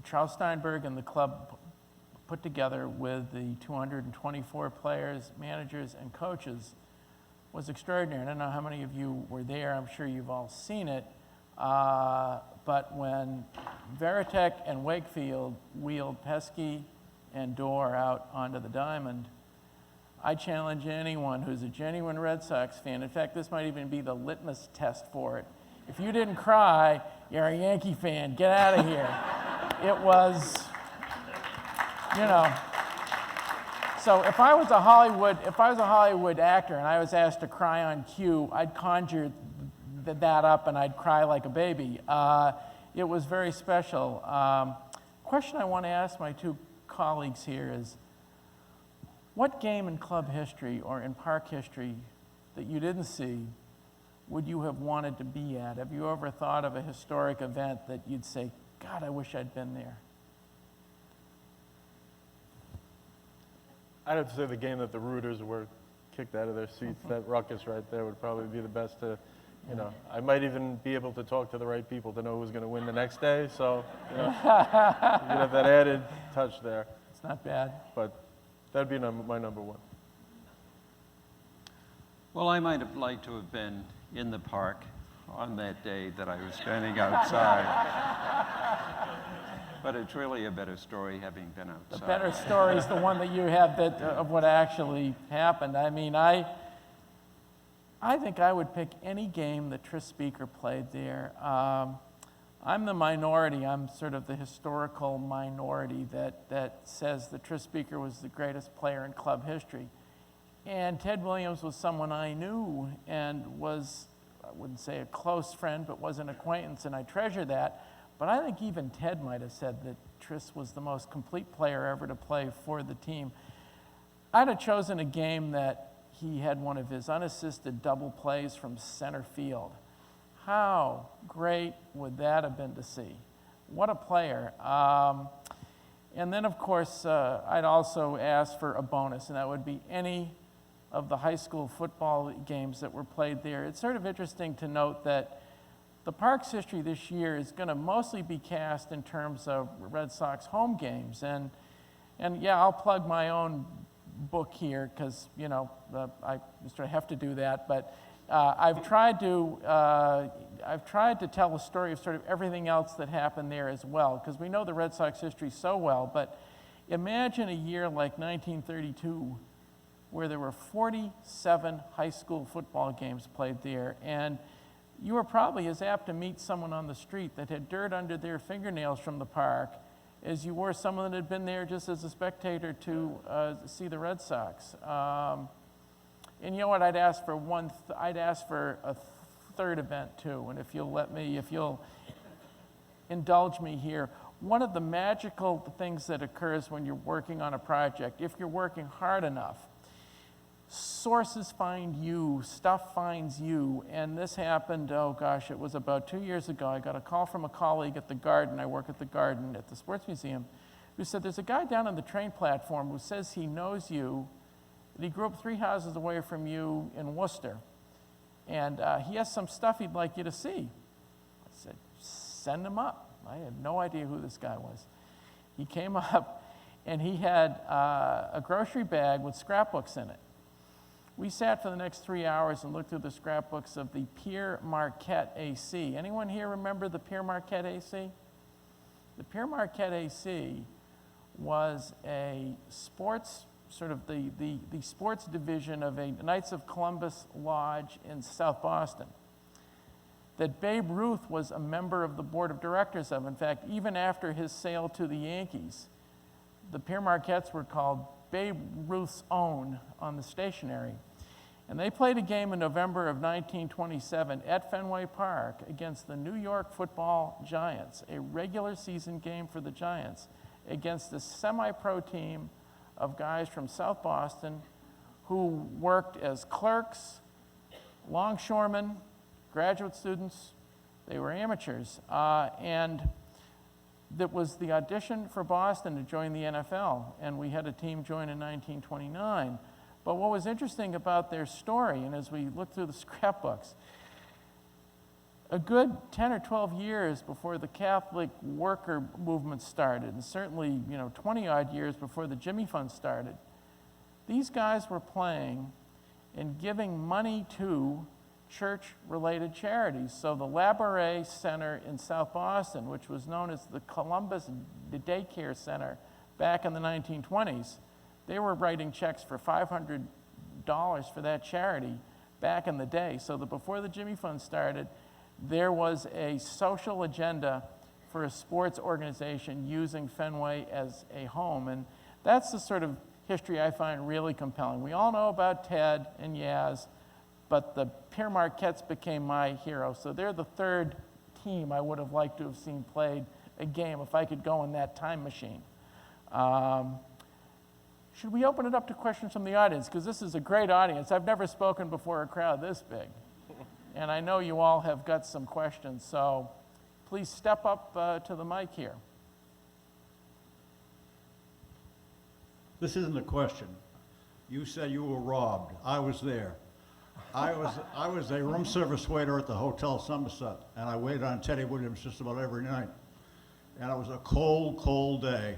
Charles Steinberg and the club put together with the 224 players, managers, and coaches was extraordinary. I don't know how many of you were there. I'm sure you've all seen it. But when Veritek and Wakefield wheeled Pesky and Dorr out onto the diamond, I challenge anyone who's a genuine Red Sox fan. In fact, this might even be the litmus test for it. If you didn't cry, you're a Yankee fan. Get out of here. It was, So if I was a Hollywood actor and I was asked to cry on cue, I'd conjure that up and I'd cry like a baby. It was very special. Question I want to ask my two colleagues here is, what game in club history or in park history that you didn't see would you have wanted to be at? Have you ever thought of a historic event that you'd say, God, I wish I'd been there? I'd have to say the game that the Rooters were kicked out of their seats, that ruckus right there would probably be the best to, I might even be able to talk to the right people to know who's going to win the next day. So, you'd have that added touch there. It's not bad. But that'd be my number one. Well, I might have liked to have been in the park on that day that I was standing outside. But it's really a better story having been outside. The better story is the one that you have of what actually happened. I mean, I think I would pick any game that Tris Speaker played there. I'm the minority. I'm sort of the historical minority that says that Tris Speaker was the greatest player in club history. And Ted Williams was someone I knew and was, I wouldn't say a close friend, but was an acquaintance, and I treasure that. But I think even Ted might have said that Tris was the most complete player ever to play for the team. I'd have chosen a game that he had one of his unassisted double plays from center field. How great would that have been to see? What a player. And then, of course, I'd also ask for a bonus, and that would be any of the high school football games that were played there. It's sort of interesting to note that the Park's history this year is going to mostly be cast in terms of Red Sox home games. And yeah, I'll plug my own book here because, you know, I sort of have to do that. But I've tried to tell a story of sort of everything else that happened there as well, because we know the Red Sox history so well. But imagine a year like 1932, where there were 47 high school football games played there, and you were probably as apt to meet someone on the street that had dirt under their fingernails from the park as you were someone that had been there just as a spectator to see the Red Sox. And you know what? I'd ask for a third event too. And if you'll indulge me here, one of the magical things that occurs when you're working on a project, if you're working hard enough, sources find you, stuff finds you, and this happened, oh gosh, it was about 2 years ago. I got a call from a colleague at the Garden, I work at the Garden at the Sports Museum, who said, there's a guy down on the train platform who says he knows you, that he grew up 3 houses away from you in Worcester, and he has some stuff he'd like you to see. I said, send him up. I had no idea who this guy was. He came up, and he had a grocery bag with scrapbooks in it. We sat for the next 3 hours and looked through the scrapbooks of the Pierre Marquette AC. Anyone here remember the Pierre Marquette AC? The Pierre Marquette AC was a sports, sort of the sports division of a Knights of Columbus Lodge in South Boston that Babe Ruth was a member of the board of directors of. In fact, even after his sale to the Yankees, the Pierre Marquettes were called Babe Ruth's Own on the stationery. And they played a game in November of 1927 at Fenway Park against the New York Football Giants, a regular season game for the Giants, against a semi-pro team of guys from South Boston who worked as clerks, longshoremen, graduate students. They were amateurs. And that was the audition for Boston to join the NFL, and we had a team join in 1929. But what was interesting about their story, and as we look through the scrapbooks, a good 10 or 12 years before the Catholic worker movement started, and certainly 20-odd years before the Jimmy Fund started, these guys were playing and giving money to church-related charities. So the Labouré Center in South Boston, which was known as the Columbus Daycare Center back in the 1920s, they were writing checks for $500 for that charity back in the day. So that before the Jimmy Fund started, there was a social agenda for a sports organization using Fenway as a home. And that's the sort of history I find really compelling. We all know about Ted and Yaz, but the Pierre Marquettes became my hero. So they're the third team I would have liked to have seen played a game if I could go in that time machine. Should we open it up to questions from the audience? Because this is a great audience. I've never spoken before a crowd this big. And I know you all have got some questions, so please step up to the mic here. This isn't a question. You said you were robbed. I was there. I was a room service waiter at the Hotel Somerset, and I waited on Teddy Williams just about every night. And it was a cold, cold day.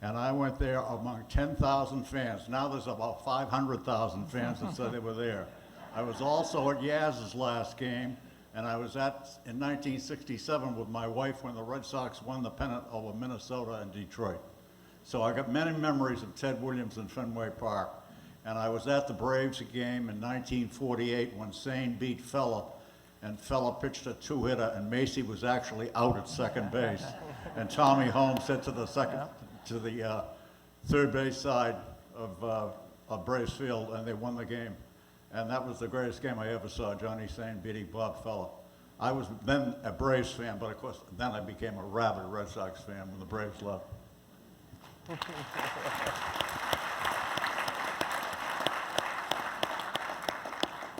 And I went there among 10,000 fans. Now there's about 500,000 fans that said they were there. I was also at Yaz's last game, and I was in 1967 with my wife when the Red Sox won the pennant over Minnesota and Detroit. So I got many memories of Ted Williams in Fenway Park. And I was at the Braves game in 1948 when Sane beat Fella and fella pitched a two-hitter, and Macy was actually out at second base. And Tommy Holmes said to the third base side of Braves Field, and they won the game. And that was the greatest game I ever saw, Johnny Sane beating Bob Feller. I was then a Braves fan, but of course, then I became a rabid Red Sox fan when the Braves left.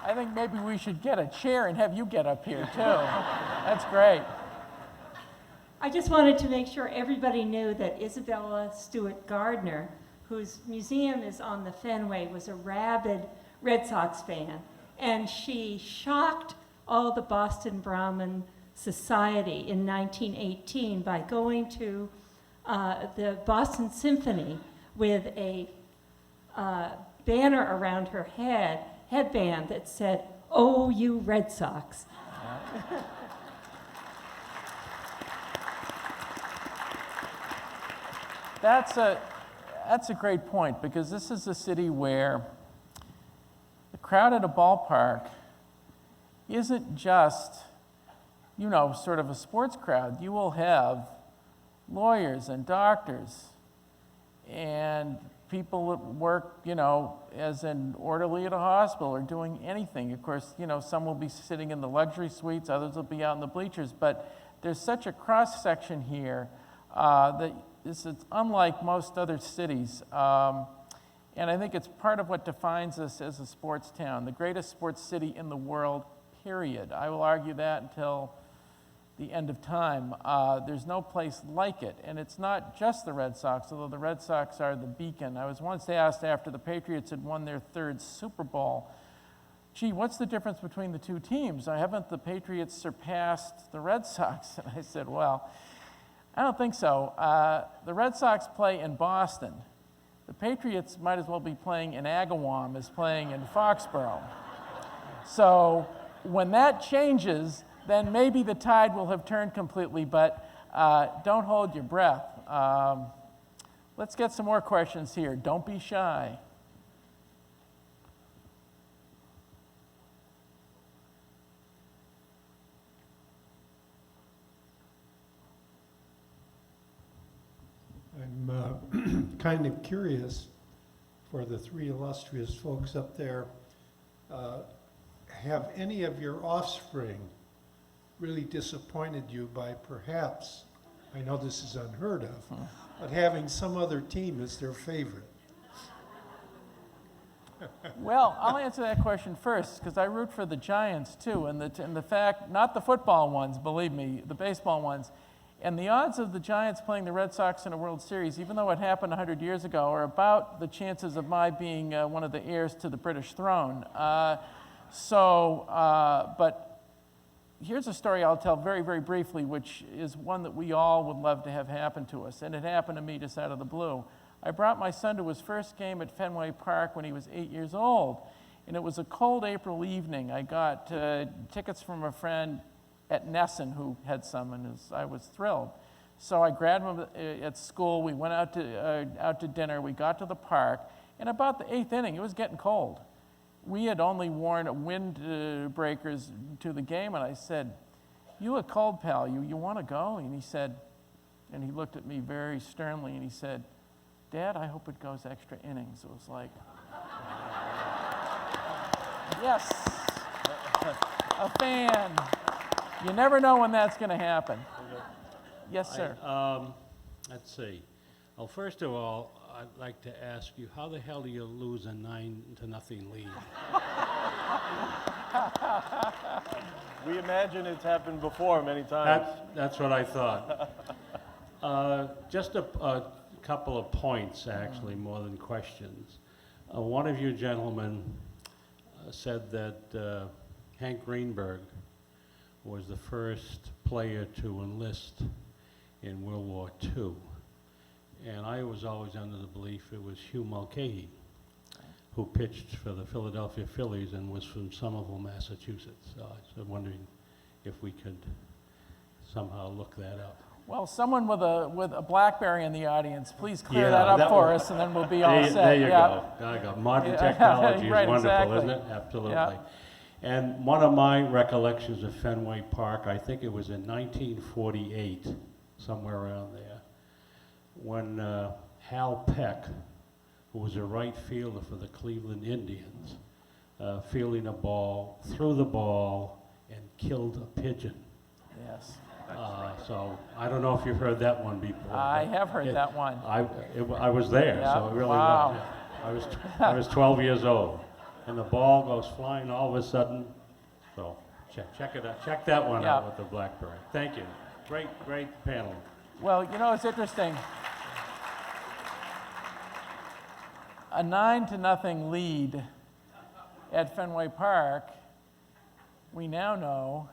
I think maybe we should get a chair and have you get up here, too. That's great. I just wanted to make sure everybody knew that Isabella Stewart Gardner, whose museum is on the Fenway, was a rabid Red Sox fan. And she shocked all the Boston Brahmin Society in 1918 by going to the Boston Symphony with a banner around her headband that said, "Oh, you Red Sox." That's a great point, because this is a city where the crowd at a ballpark isn't just, you know, sort of a sports crowd. You will have lawyers and doctors and people that work, you know, as an orderly at a hospital or doing anything. Of course, you know, some will be sitting in the luxury suites, others will be out in the bleachers, but there's such a cross-section here that it's unlike most other cities. And I think it's part of what defines us as a sports town, the greatest sports city in the world, period. I will argue that until the end of time. There's no place like it. And it's not just the Red Sox, although the Red Sox are the beacon. I was once asked after the Patriots had won their third Super Bowl, gee, what's the difference between the two teams? Haven't the Patriots surpassed the Red Sox? And I said, well, I don't think so. The Red Sox play in Boston. The Patriots might as well be playing in Agawam as playing in Foxborough. So when that changes, then maybe the tide will have turned completely, but don't hold your breath. Let's get some more questions here. Don't be shy. I'm kind of curious, for the three illustrious folks up there, have any of your offspring really disappointed you by perhaps, I know this is unheard of, but having some other team as their favorite? Well, I'll answer that question first, because I root for the Giants too, and the fact, not the football ones, believe me, the baseball ones. And the odds of the Giants playing the Red Sox in a World Series, even though it happened 100 years ago, are about the chances of my being one of the heirs to the British throne. But here's a story I'll tell very, very briefly, which is one that we all would love to have happen to us. And it happened to me just out of the blue. I brought my son to his first game at Fenway Park when he was 8 years old. And it was a cold April evening. I got tickets from a friend at Nesson who had some, and I was thrilled. So I grabbed him at school. We went out to dinner. We got to the park. And about the 8th inning, it was getting cold. We had only worn wind breakers to the game, and I said, "You look cold, pal. You want to go?" And he said, and he looked at me very sternly, and he said, "Dad, I hope it goes extra innings." It was like, yes, a fan. You never know when that's going to happen. Yes, sir. Let's see. Well, first of all, I'd like to ask you, how the hell do you lose a 9-0 lead? We imagine it's happened before many times. That's what I thought. Just a couple of points, actually, more than questions. One of you gentlemen said that Hank Greenberg was the first player to enlist in World War II. And I was always under the belief it was Hugh Mulcahy, who pitched for the Philadelphia Phillies and was from Somerville, Massachusetts. So I was wondering if we could somehow look that up. Well, someone with a BlackBerry in the audience, please clear that up for us, and then we'll be all set. There you go. There you go. Modern technology is right, wonderful, exactly. isn't it? Absolutely. Yeah. And one of my recollections of Fenway Park, I think it was in 1948, somewhere around there, when Hal Peck, who was a right fielder for the Cleveland Indians, fielding a ball, threw the ball, and killed a pigeon. Yes. So I don't know if you've heard that one before. I have heard that one. I was there, so it really Wow. was. I was 12 years old, and the ball goes flying all of a sudden. So check it out. Check that one out with the blackbird. Thank you. Great panel. Well, you know, it's interesting. A 9-0 lead at Fenway Park, we now know,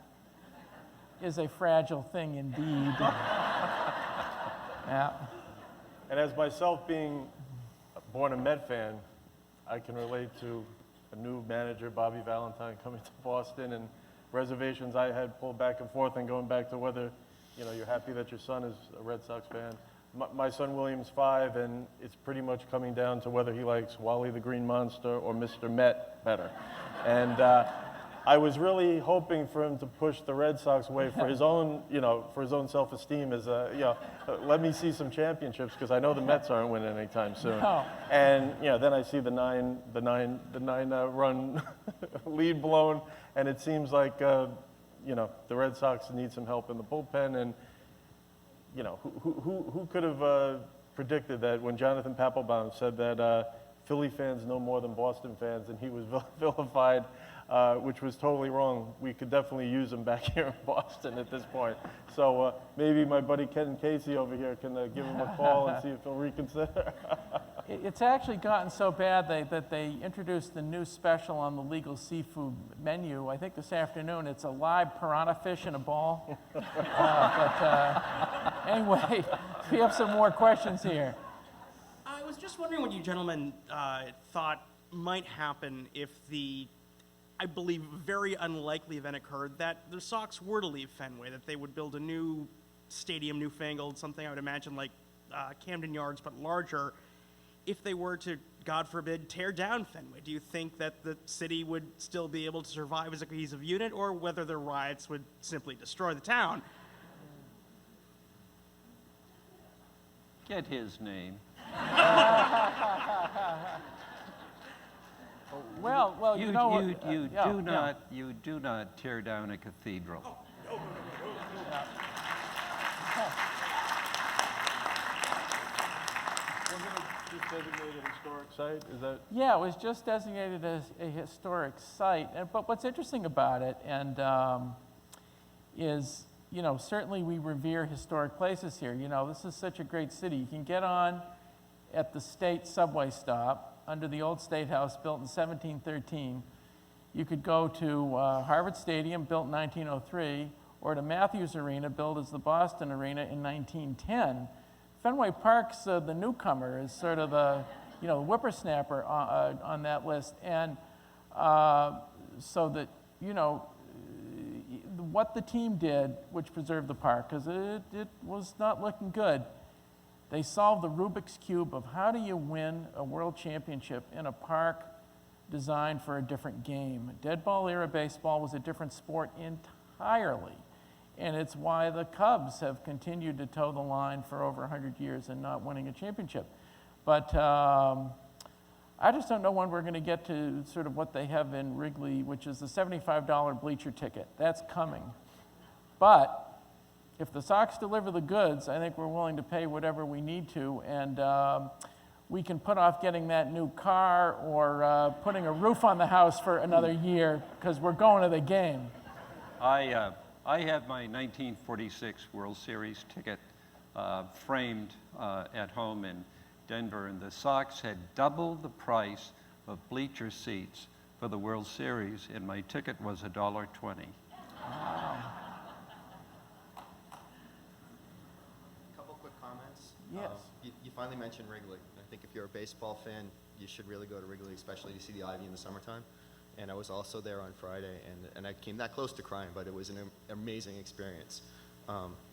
is a fragile thing indeed. Yeah. And as myself being born a Met fan, I can relate to a new manager, Bobby Valentine, coming to Boston, and reservations I had pulled back and forth and going back to whether, you know, you're happy that your son is a Red Sox fan. My son William's 5, and it's pretty much coming down to whether he likes Wally the Green Monster or Mr. Met better. And I was really hoping for him to push the Red Sox away for his own, you know, for his own self-esteem as a, you know, let me see some championships because I know the Mets aren't winning anytime soon. No. And you know, then I see the nine run lead blown, and it seems like you know, the Red Sox need some help in the bullpen. And you know, who could have predicted that when Jonathan Papelbon said that Philly fans know more than Boston fans, and he was vilified, which was totally wrong. We could definitely use him back here in Boston at this point. So maybe my buddy Ken Casey over here can give him a call and see if he'll reconsider. It's actually gotten so bad that they introduced the new special on the legal seafood menu. I think this afternoon it's a live piranha fish in a ball. Anyway, we have some more questions here. I was just wondering what you gentlemen thought might happen if the, I believe, very unlikely event occurred that the Sox were to leave Fenway, that they would build a new stadium, newfangled, something I would imagine like Camden Yards, but larger. If they were to, God forbid, tear down Fenway, do you think that the city would still be able to survive as a cohesive unit, or whether the riots would simply destroy the town? Get his name. Well, you know what? You do not tear down a cathedral. Just designated a historic site, is that? Yeah, it was just designated as a historic site. But what's interesting about it is, you know, certainly we revere historic places here. You know, this is such a great city. You can get on at the state subway stop under the old State House built in 1713. You could go to Harvard Stadium, built in 1903, or to Matthews Arena, built as the Boston Arena in 1910. Fenway Park's the newcomer, is sort of the, you know, whippersnapper on that list. And so that, you know, what the team did, which preserved the park, because it was not looking good, they solved the Rubik's Cube of how do you win a world championship in a park designed for a different game. Dead ball era baseball was a different sport entirely. And it's why the Cubs have continued to toe the line for over 100 years and not winning a championship. But I just don't know when we're going to get to sort of what they have in Wrigley, which is the $75 bleacher ticket. That's coming. But if the Sox deliver the goods, I think we're willing to pay whatever we need to. And we can put off getting that new car or putting a roof on the house for another year because we're going to the game. I have my 1946 World Series ticket framed at home in Denver, and the Sox had double the price of bleacher seats for the World Series, and my ticket was $1.20. Wow. Couple quick comments. Yes. You finally mentioned Wrigley. I think if you're a baseball fan, you should really go to Wrigley, especially to see the Ivy in the summertime. And I was also there on Friday, and I came that close to crying, but it was an amazing experience.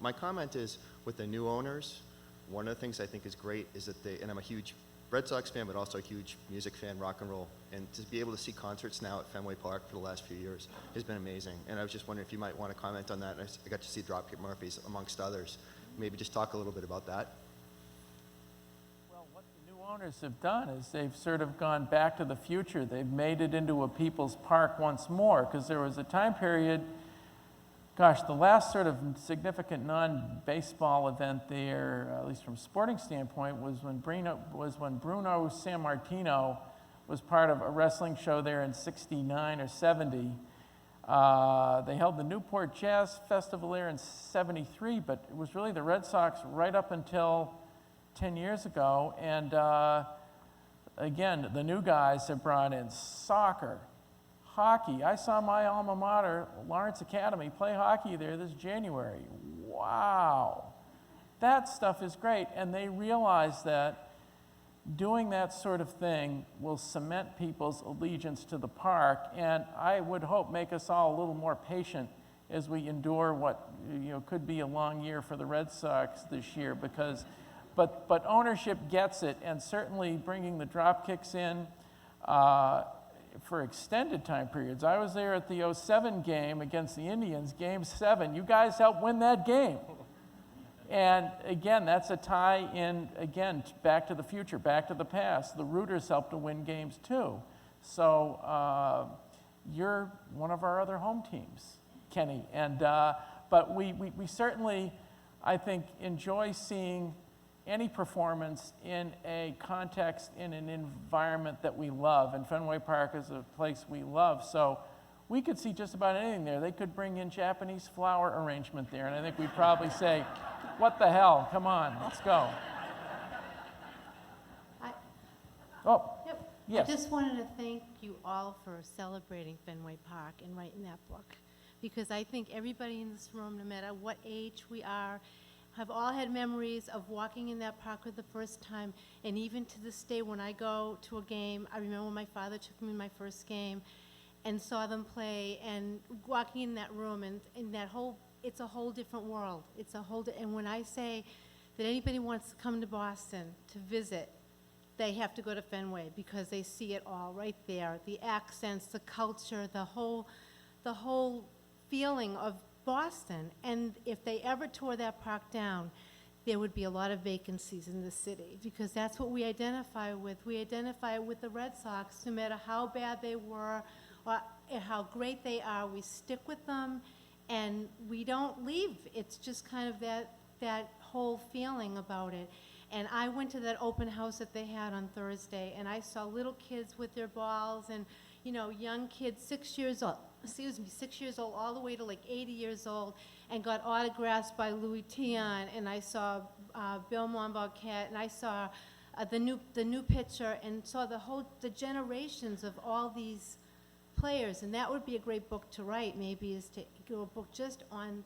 My comment is, with the new owners, one of the things I think is great is that and I'm a huge Red Sox fan, but also a huge music fan, rock and roll. And to be able to see concerts now at Fenway Park for the last few years has been amazing. And I was just wondering if you might want to comment on that. I got to see Dropkick Murphys amongst others. Maybe just talk a little bit about that. Well, what the new owners have done is they've sort of gone back to the future. They've made it into a people's park once more, because there was a time period, gosh, the last sort of significant non-baseball event there, at least from a sporting standpoint, was when Bruno Sammartino was part of a wrestling show there in '69 or '70. They held the Newport Jazz Festival there in '73, but it was really the Red Sox right up until 10 years ago. And again, the new guys have brought in soccer, hockey. I saw my alma mater, Lawrence Academy, play hockey there this January. Wow. That stuff is great. And they realize that doing that sort of thing will cement people's allegiance to the park, and I would hope make us all a little more patient as we endure what could be a long year for the Red Sox this year, because but ownership gets it, and certainly bringing the Dropkicks in for extended time periods. I was there at the '07 game against the Indians, Game 7. You guys helped win that game. And again, that's a tie in, again, back to the future, back to the past. The Rooters helped to win games too. So you're one of our other home teams, Kenny. And, but we certainly, I think, enjoy seeing any performance in a context, in an environment that we love. And Fenway Park is a place we love. So we could see just about anything there. They could bring in Japanese flower arrangement there, and I think we'd probably say, what the hell? Come on, let's go. Yes. I just wanted to thank you all for celebrating Fenway Park and writing that book, because I think everybody in this room, no matter what age we are, have all had memories of walking in that park for the first time. And even to this day, when I go to a game, I remember when my father took me to my first game and saw them play, and walking in that room, and that whole, it's a whole different world. It's a whole, and when I say that anybody wants to come to Boston to visit, they have to go to Fenway, because they see it all right there. The accents, the culture, the whole feeling of Boston. And if they ever tore that park down, there would be a lot of vacancies in the city, because that's what we identify with. We identify with the Red Sox, no matter how bad they were or how great they are. We stick with them, and we don't leave. It's just kind of that whole feeling about it. And I went to that open house that they had on Thursday, and I saw little kids with their balls, and young kids, 6 years old, all the way to like 80 years old, and got autographs by Louis Tiant, and I saw Bill Monbauquet, and I saw the new pitcher, and saw the generations of all these players. And that would be a great book to write, maybe, is to do a book just on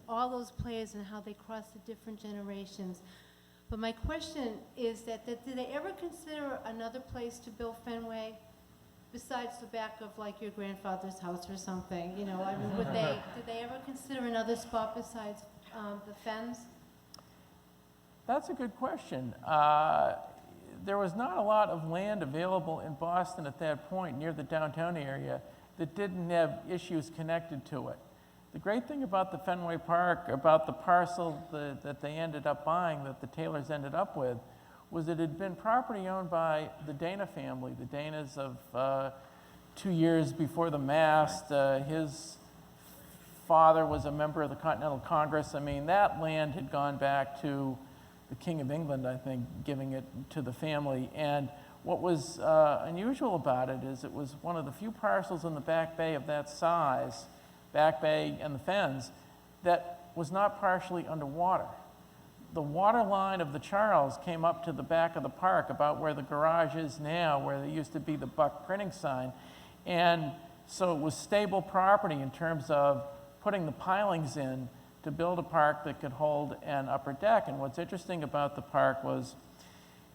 all those players and how they crossed the different generations. But my question is that did they ever consider another place to build Fenway besides the back of like your grandfather's house or something? I mean, did they ever consider another spot besides the Fens? That's a good question. There was not a lot of land available in Boston at that point near the downtown area that didn't have issues connected to it. The great thing about the Fenway Park, about the parcel that they ended up buying, that the Taylors ended up with, was it had been property owned by the Dana family, the Danas of 2 years before the mast. His father was a member of the Continental Congress. I mean, that land had gone back to the King of England, I think, giving it to the family. And what was unusual about it is it was one of the few parcels in the Back Bay of that size, Back Bay and the Fens, that was not partially underwater. The water line of the Charles came up to the back of the park, about where the garage is now, where there used to be the Buck printing sign. And so it was stable property in terms of putting the pilings in to build a park that could hold an upper deck. And what's interesting about the park was,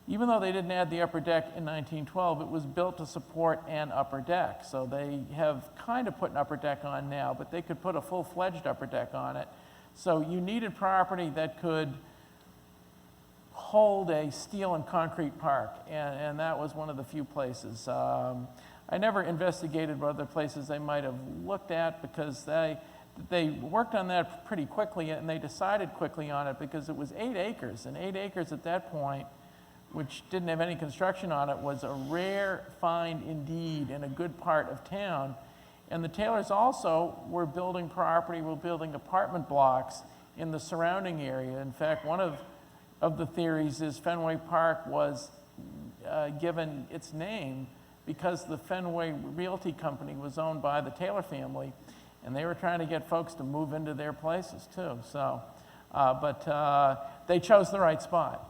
even though they didn't add the upper deck in 1912, it was built to support an upper deck. So they have kind of put an upper deck on now, but they could put a full-fledged upper deck on it. So you needed property that could hold a steel and concrete park, and that was one of the few places. I never investigated what other places they might have looked at, because they worked on that pretty quickly, and they decided quickly on it because it was 8 acres, and 8 acres at that point, which didn't have any construction on it, was a rare find indeed in a good part of town. And the Taylors also were building property, were building apartment blocks in the surrounding area. In fact, one of the theories is Fenway Park was given its name because the Fenway Realty Company was owned by the Taylor family, and they were trying to get folks to move into their places too. So, but they chose the right spot.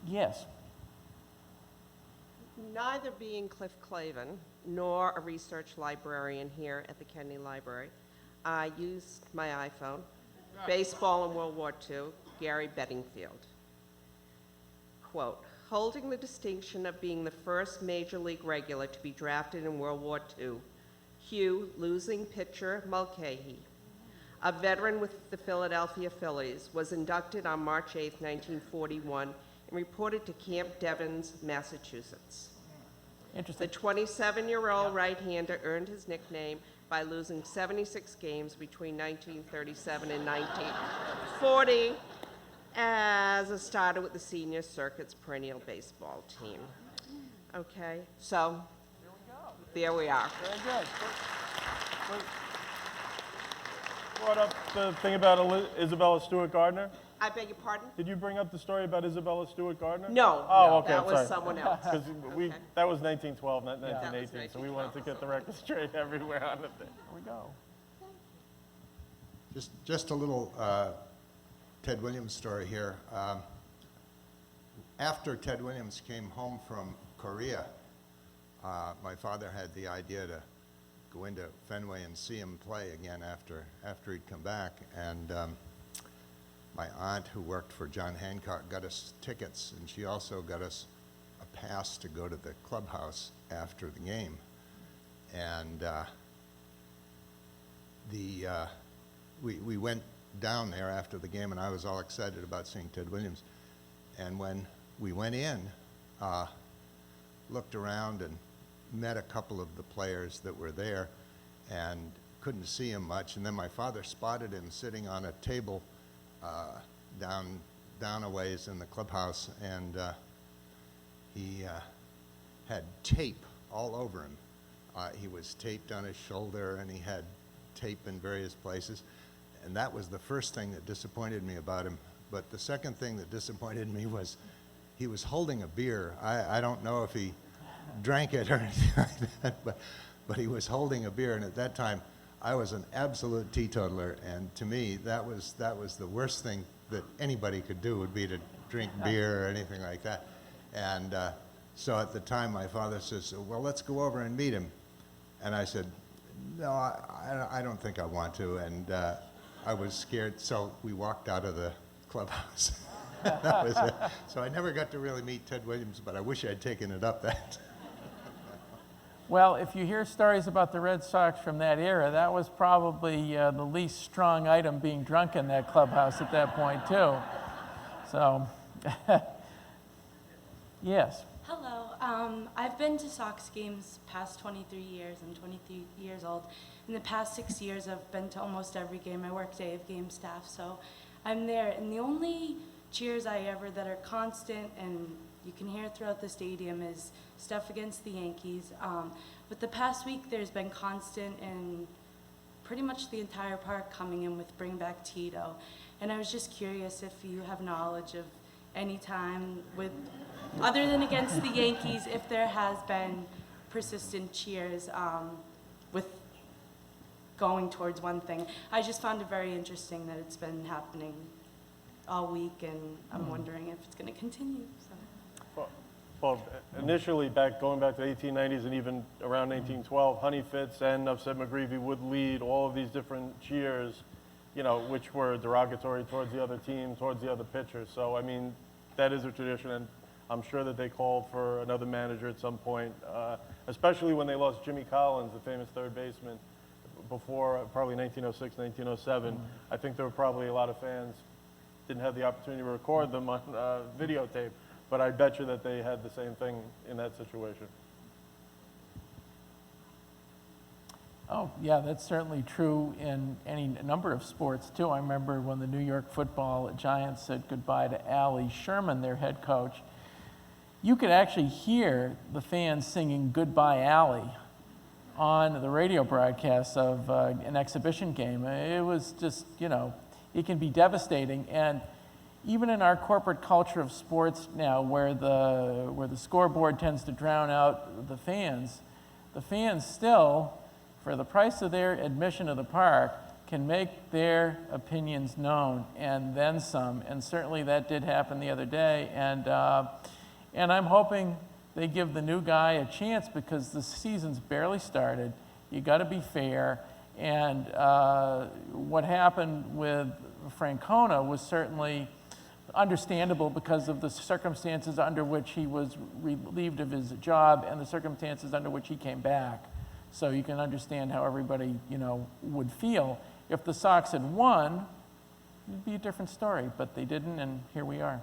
Yes. Neither being Cliff Clavin nor a research librarian here at the Kennedy Library, I used my iPhone. Baseball in World War II, Gary Bedingfield. Quote, holding the distinction of being the first major league regular to be drafted in World War II, Hugh losing pitcher Mulcahy, a veteran with the Philadelphia Phillies, was inducted on March 8, 1941, and reported to Camp Devens, Massachusetts. Interesting. The 27-year-old right-hander earned his nickname by losing 76 games between 1937 and 1940 as a starter with the senior circuit's perennial baseball team. Okay, so there we are. Very good. Brought up the thing about Isabella Stewart Gardner. I beg your pardon? Did you bring up the story about Isabella Stewart Gardner? No, Oh, no, okay, that I'm was sorry. someone else. Because Okay. that was 1912, not That was 1918, so we wanted to get the record straight everywhere on it. There we go. Just a little Ted Williams story here. After Ted Williams came home from Korea, my father had the idea to go into Fenway and see him play again after he'd come back. And my aunt, who worked for John Hancock, got us tickets, and she also got us a pass to go to the clubhouse after the game. And we went down there after the game, and I was all excited about seeing Ted Williams. And when we went in, looked around and met a couple of the players that were there and couldn't see him much. And then my father spotted him sitting on a table down a ways in the clubhouse, and he had tape all over him. He was taped on his shoulder, and he had tape in various places. And that was the first thing that disappointed me about him. But the second thing that disappointed me was he was holding a beer. I don't know if he drank it or anything like that, but he was holding a beer. And at that time, I was an absolute teetotaler. And to me, that was the worst thing that anybody could do, would be to drink beer or anything like that. And so at the time, my father says, well, let's go over and meet him. And I said, no, I don't think I want to. And I was scared, so we walked out of the clubhouse. That was it. So I never got to really meet Ted Williams, but I wish I'd taken it up that. Well, if you hear stories about the Red Sox from that era, that was probably the least strong item being drunk in that clubhouse at that point, too. So, yes. Hello. I've been to Sox games past 23 years. I'm 23 years old. In the past 6 years, I've been to almost every game. I work day of game staff, so I'm there. And the only cheers that are constant and you can hear throughout the stadium is stuff against the Yankees. But the past week, there's been constant in pretty much the entire park coming in with Bring Back Tito. And I was just curious if you have knowledge of any time with, other than against the Yankees, if there has been persistent cheers with going towards one thing. I just found it very interesting that it's been happening all week, and I'm wondering if it's going to continue. So. Well, initially, going back to the 1890s and even around 1912, Honey Fitz and Upset McGreevy would lead all of these different cheers, which were derogatory towards the other team, towards the other pitchers. So, I mean, that is a tradition, and I'm sure that they called for another manager at some point, especially when they lost Jimmy Collins, the famous third baseman, before probably 1906, 1907. I think there were probably a lot of fans didn't have the opportunity to record them on videotape, but I bet you that they had the same thing in that situation. Oh, yeah, that's certainly true in any number of sports, too. I remember when the New York Football Giants said goodbye to Allie Sherman, their head coach. You could actually hear the fans singing Goodbye Allie on the radio broadcast of an exhibition game. It was just, you know, it can be devastating. And even in our corporate culture of sports now, where the scoreboard tends to drown out the fans still, for the price of their admission to the park, can make their opinions known, and then some. And certainly that did happen the other day. And I'm hoping they give the new guy a chance, because the season's barely started. You got to be fair. And what happened with Francona was certainly understandable because of the circumstances under which he was relieved of his job and the circumstances under which he came back. So you can understand how everybody, you know, would feel. If the Sox had won, it'd be a different story, but they didn't, and here we are.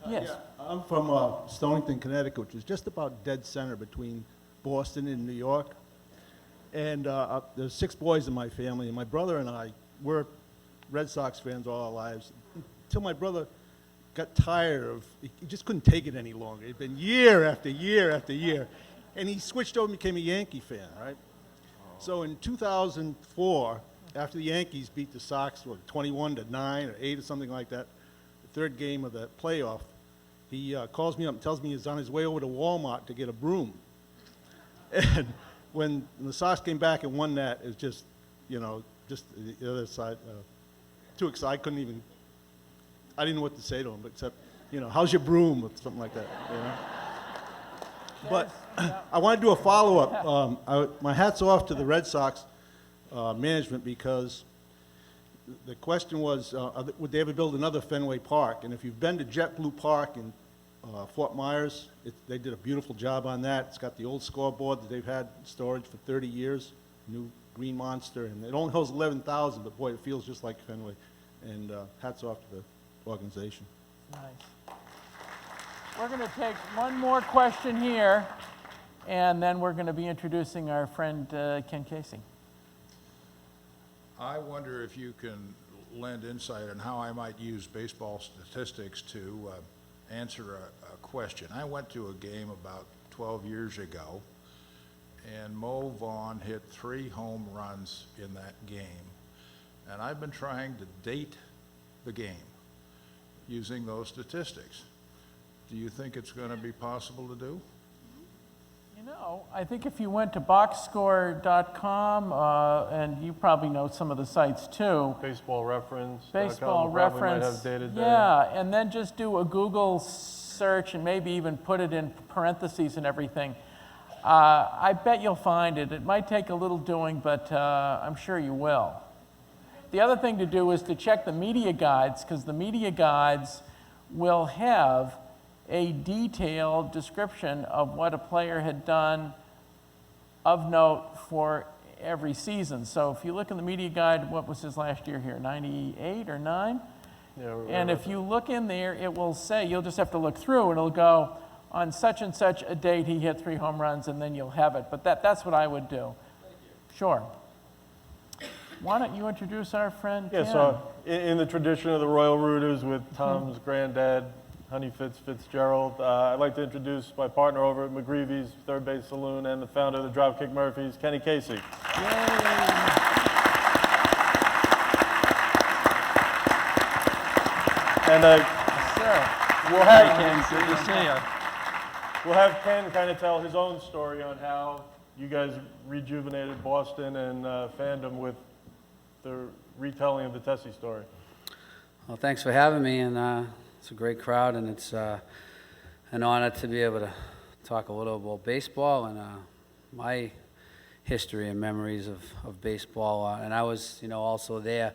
Yes. Yeah, I'm from Stonington, Connecticut, which is just about dead center between Boston and New York. And there's 6 boys in my family, and my brother and I were Red Sox fans all our lives, until my brother got tired of, he just couldn't take it any longer. It'd been year after year after year. And he switched over and became a Yankee fan, right? So in 2004, after the Yankees beat the Sox, 21-9 or 8 or something like that, the 3rd game of the playoff, he calls me up and tells me he's on his way over to Walmart to get a broom. And when the Sox came back and won that, it was just, you know, just the other side, too excited. I didn't know what to say to him, except, you know, how's your broom, or something like that, you know? But I want to do a follow-up. My hat's off to the Red Sox management, because the question was, would they ever build another Fenway Park? And if you've been to JetBlue Park in Fort Myers, they did a beautiful job on that. It's got the old scoreboard that they've had in storage for 30 years, new green monster, and it only holds 11,000, but boy, it feels just like Fenway. And hats off to the organization. Nice. We're going to take one more question here, and then we're going to be introducing our friend Ken Casey. I wonder if you can lend insight on how I might use baseball statistics to answer a question. I went to a game about 12 years ago, and Mo Vaughn hit 3 home runs in that game. And I've been trying to date the game using those statistics. Do you think it's going to be possible to do? You know, I think if you went to boxscore.com, and you probably know some of the sites too. Baseball Reference. Baseball Reference. Might have day-to-day. Yeah, and then just do a Google search and maybe even put it in parentheses and everything. I bet you'll find it. It might take a little doing, but I'm sure you will. The other thing to do is to check the media guides, because the media guides will have a detailed description of what a player had done of note for every season. So if you look in the media guide, what was his last year here, 98 or 9? Yeah, and if you look in there, it will say, you'll just have to look through, and it'll go, on such and such a date he hit 3 home runs, and then you'll have it. But that's what I would do. Sure. Why don't you introduce our friend Ken? Yeah, so in the tradition of the Royal Rooters with Tom's granddad, Honey Fitzgerald, I'd like to introduce my partner over at McGreevy's Third Base Saloon and the founder of the Dropkick Murphys, Kenny Casey. And we'll have Ken, good to see you. We'll have Ken kind of tell his own story on how you guys rejuvenated Boston and fandom with the retelling of the Tessie story. Well, thanks for having me, and it's a great crowd, and it's an honor to be able to talk a little about baseball and my history and memories of baseball. And I was, also there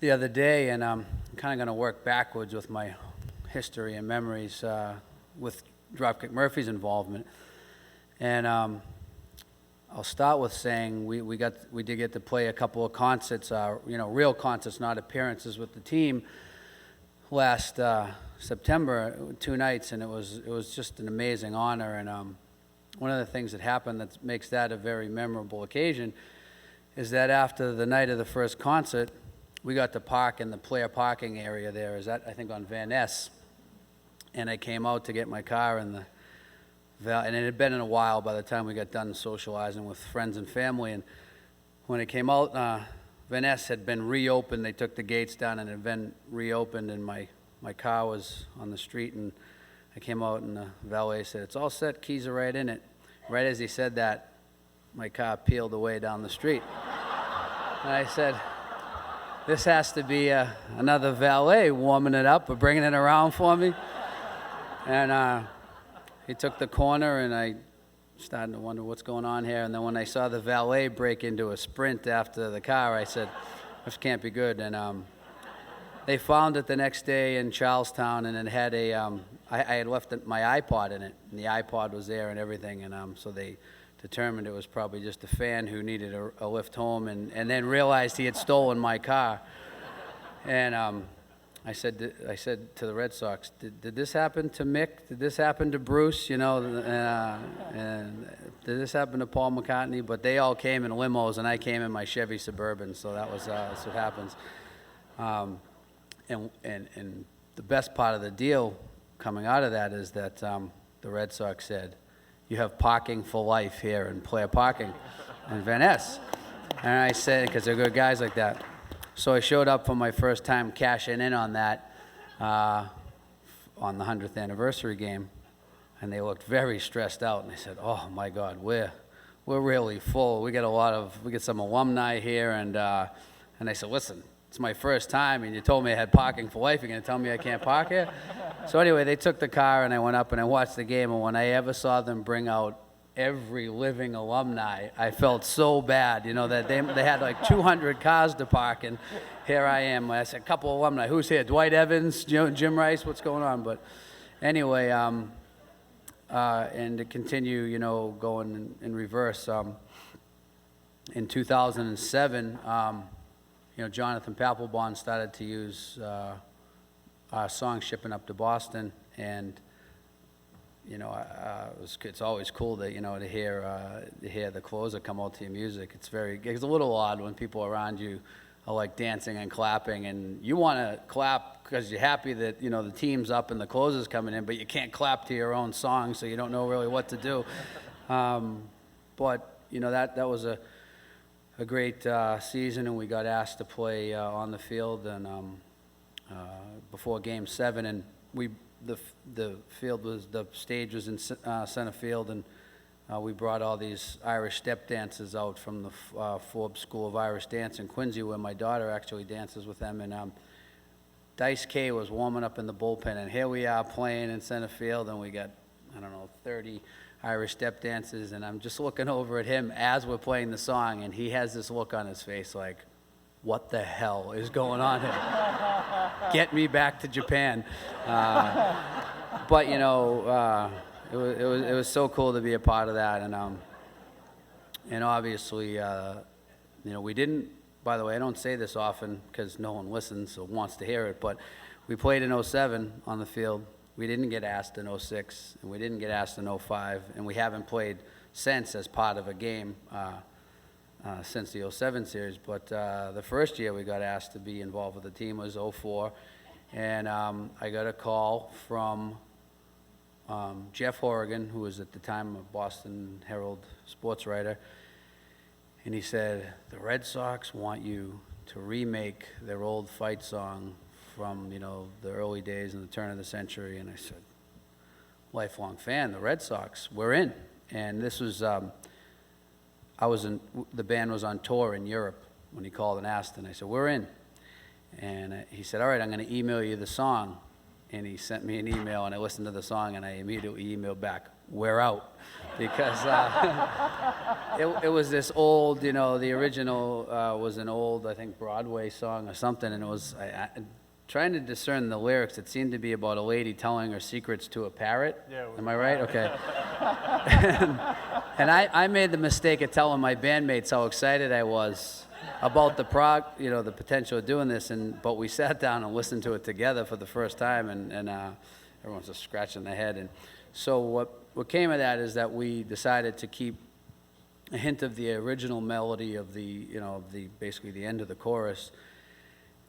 the other day, and I'm kind of going to work backwards with my history and memories with Dropkick Murphys' involvement. And I'll start with saying we did get to play a couple of concerts, real concerts, not appearances with the team last September, 2 nights, and it was just an amazing honor. And one of the things that happened that makes that a very memorable occasion is that after the night of the first concert, we got to park in the player parking area there. Is that, I think, on Van Ness. And I came out to get my car and it had been in a while by the time we got done socializing with friends and family. And when it came out, Van Ness had been reopened. They took the gates down and it had been reopened, and my car was on the street, and I came out and the valet said, "It's all set, keys are right in it." Right as he said that, my car peeled away down the street. And I said, "This has to be another valet warming it up or bringing it around for me." And he took the corner, and I started to wonder what's going on here. And then when I saw the valet break into a sprint after the car, I said, "This can't be good." And they found it the next day in Charlestown, and it had I had left my iPod in it, and the iPod was there and everything. And so they determined it was probably just a fan who needed a lift home, and then realized he had stolen my car. And I said to the Red Sox, did this happen to Mick? Did this happen to Bruce? And did this happen to Paul McCartney? But they all came in limos, and I came in my Chevy Suburban, so that's what happens. And the best part of the deal coming out of that is that the Red Sox said, "You have parking for life here in player parking in Van Ness." And I said, because they're good guys like that. So I showed up for my first time cashing in on that on the 100th anniversary game, and they looked very stressed out, and they said, "Oh my God, we're really full. We get some alumni here," and I said, "Listen, it's my first time, and you told me I had parking for life. You're going to tell me I can't park here?" So anyway, they took the car, and I went up and I watched the game, and when I ever saw them bring out every living alumni, I felt so bad, that they had like 200 cars to park, and here I am. I said, "A couple alumni. Who's here? Dwight Evans, Jim Rice, what's going on?" But anyway, and to continue, going in reverse, in 2007, Jonathan Papelbon started to use our song "Shipping Up to Boston," and it's always cool to to hear the closer come out to your music. It's a little odd when people around you are like dancing and clapping, and you want to clap because you're happy that the team's up and the closer's coming in, but you can't clap to your own song, so you don't know really what to do. But that was a great season, and we got asked to play on the field and before Game 7, and the stage was in center field, and we brought all these Irish step dancers out from the Forbes School of Irish Dance in Quincy, where my daughter actually dances with them, and Dice K was warming up in the bullpen, and here we are playing in center field, and we got 30 Irish step dancers, and I'm just looking over at him as we're playing the song, and he has this look on his face like, "What the hell is going on here? Get me back to Japan." But it was so cool to be a part of that, and obviously we didn't. By the way, I don't say this often because no one listens or wants to hear it, but we played in 07 on the field. We didn't get asked in 06, and we didn't get asked in 05, and we haven't played since as part of a game since the 07 series. But the first year we got asked to be involved with the team was 04, and I got a call from Jeff Horrigan, who was at the time a Boston Herald sports writer, and he said, "The Red Sox want you to remake their old fight song from the early days and the turn of the century." And I said, "Lifelong fan, the Red Sox, we're in." And this was the band was on tour in Europe when he called and asked, and I said, "We're in." And he said, "All right, I'm going to email you the song." And he sent me an email, and I listened to the song, and I immediately emailed back, "We're out," because it was this old, the original was an old, I think, Broadway song or something, and it was trying to discern the lyrics. It seemed to be about a lady telling her secrets to a parrot. Yeah, Am I right? Okay. And I made the mistake of telling my bandmates how excited I was about the the potential of doing this, but we sat down and listened to it together for the first time, and everyone's just scratching their head. And so what came of that is that we decided to keep a hint of the original melody of basically the end of the chorus,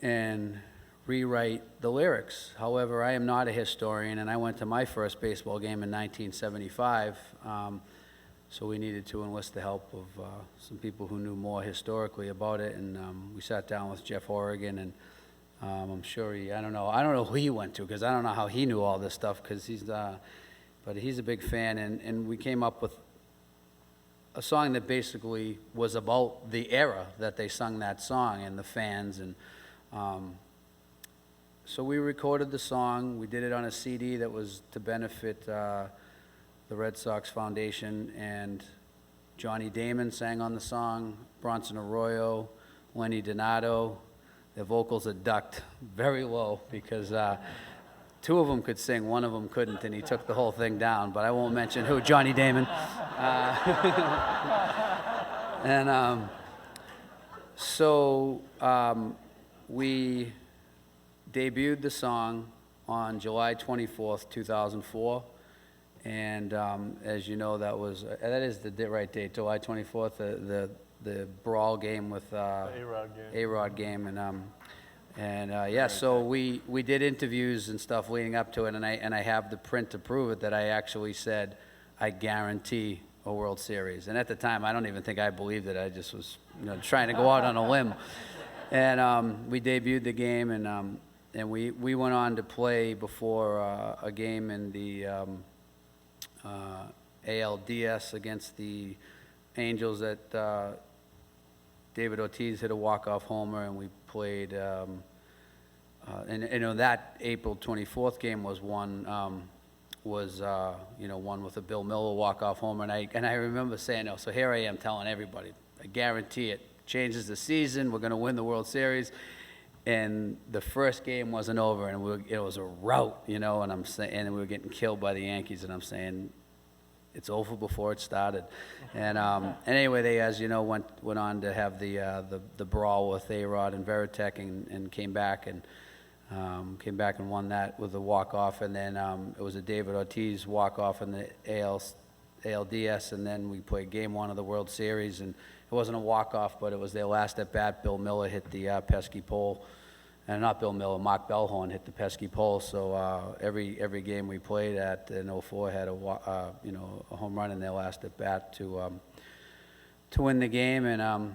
and rewrite the lyrics. However, I am not a historian, and I went to my first baseball game in 1975, so we needed to enlist the help of some people who knew more historically about it, and we sat down with Jeff Horrigan, and I'm sure I don't know who he went to, because I don't know how he knew all this stuff, because but he's a big fan, and we came up with a song that basically was about the era that they sung that song and the fans, and so we recorded the song. We did it on a CD that was to benefit the Red Sox Foundation, and Johnny Damon sang on the song, Bronson Arroyo, Lenny Donato. Their vocals are ducked very low because two of them could sing, one of them couldn't, and he took the whole thing down, but I won't mention who, Johnny Damon. And so we debuted the song on July 24th, 2004, and as you know, that is the right date, July 24th, the brawl game with A-Rod game, and yeah, so we did interviews and stuff leading up to it, and I have the print to prove it that I actually said, I guarantee a World Series. And at the time, I don't even think I believed it. I just was trying to go out on a limb. And we debuted the game, and we went on to play before a game in the ALDS against the Angels that David Ortiz hit a walk-off homer, and we played, and that April 24th game was won with a Bill Miller walk-off homer, and I remember saying, so here I am telling everybody, I guarantee it, changes the season, we're going to win the World Series, and the first game wasn't over, and it was a rout, and I'm saying, and we were getting killed by the Yankees, and I'm saying, it's over before it started. And anyway, they, as you know, went on to have the brawl with A-Rod and Veritek, and came back and won that with a walk-off, and then it was a David Ortiz walk-off in the ALDS, and then we played Game 1 of the World Series, and it wasn't a walk-off, but it was their last at-bat. Bill Miller hit the pesky pole, and not Bill Miller, Mark Bellhorn hit the pesky pole, so every game we played at in 04 had a home run in their last at-bat to win the game, and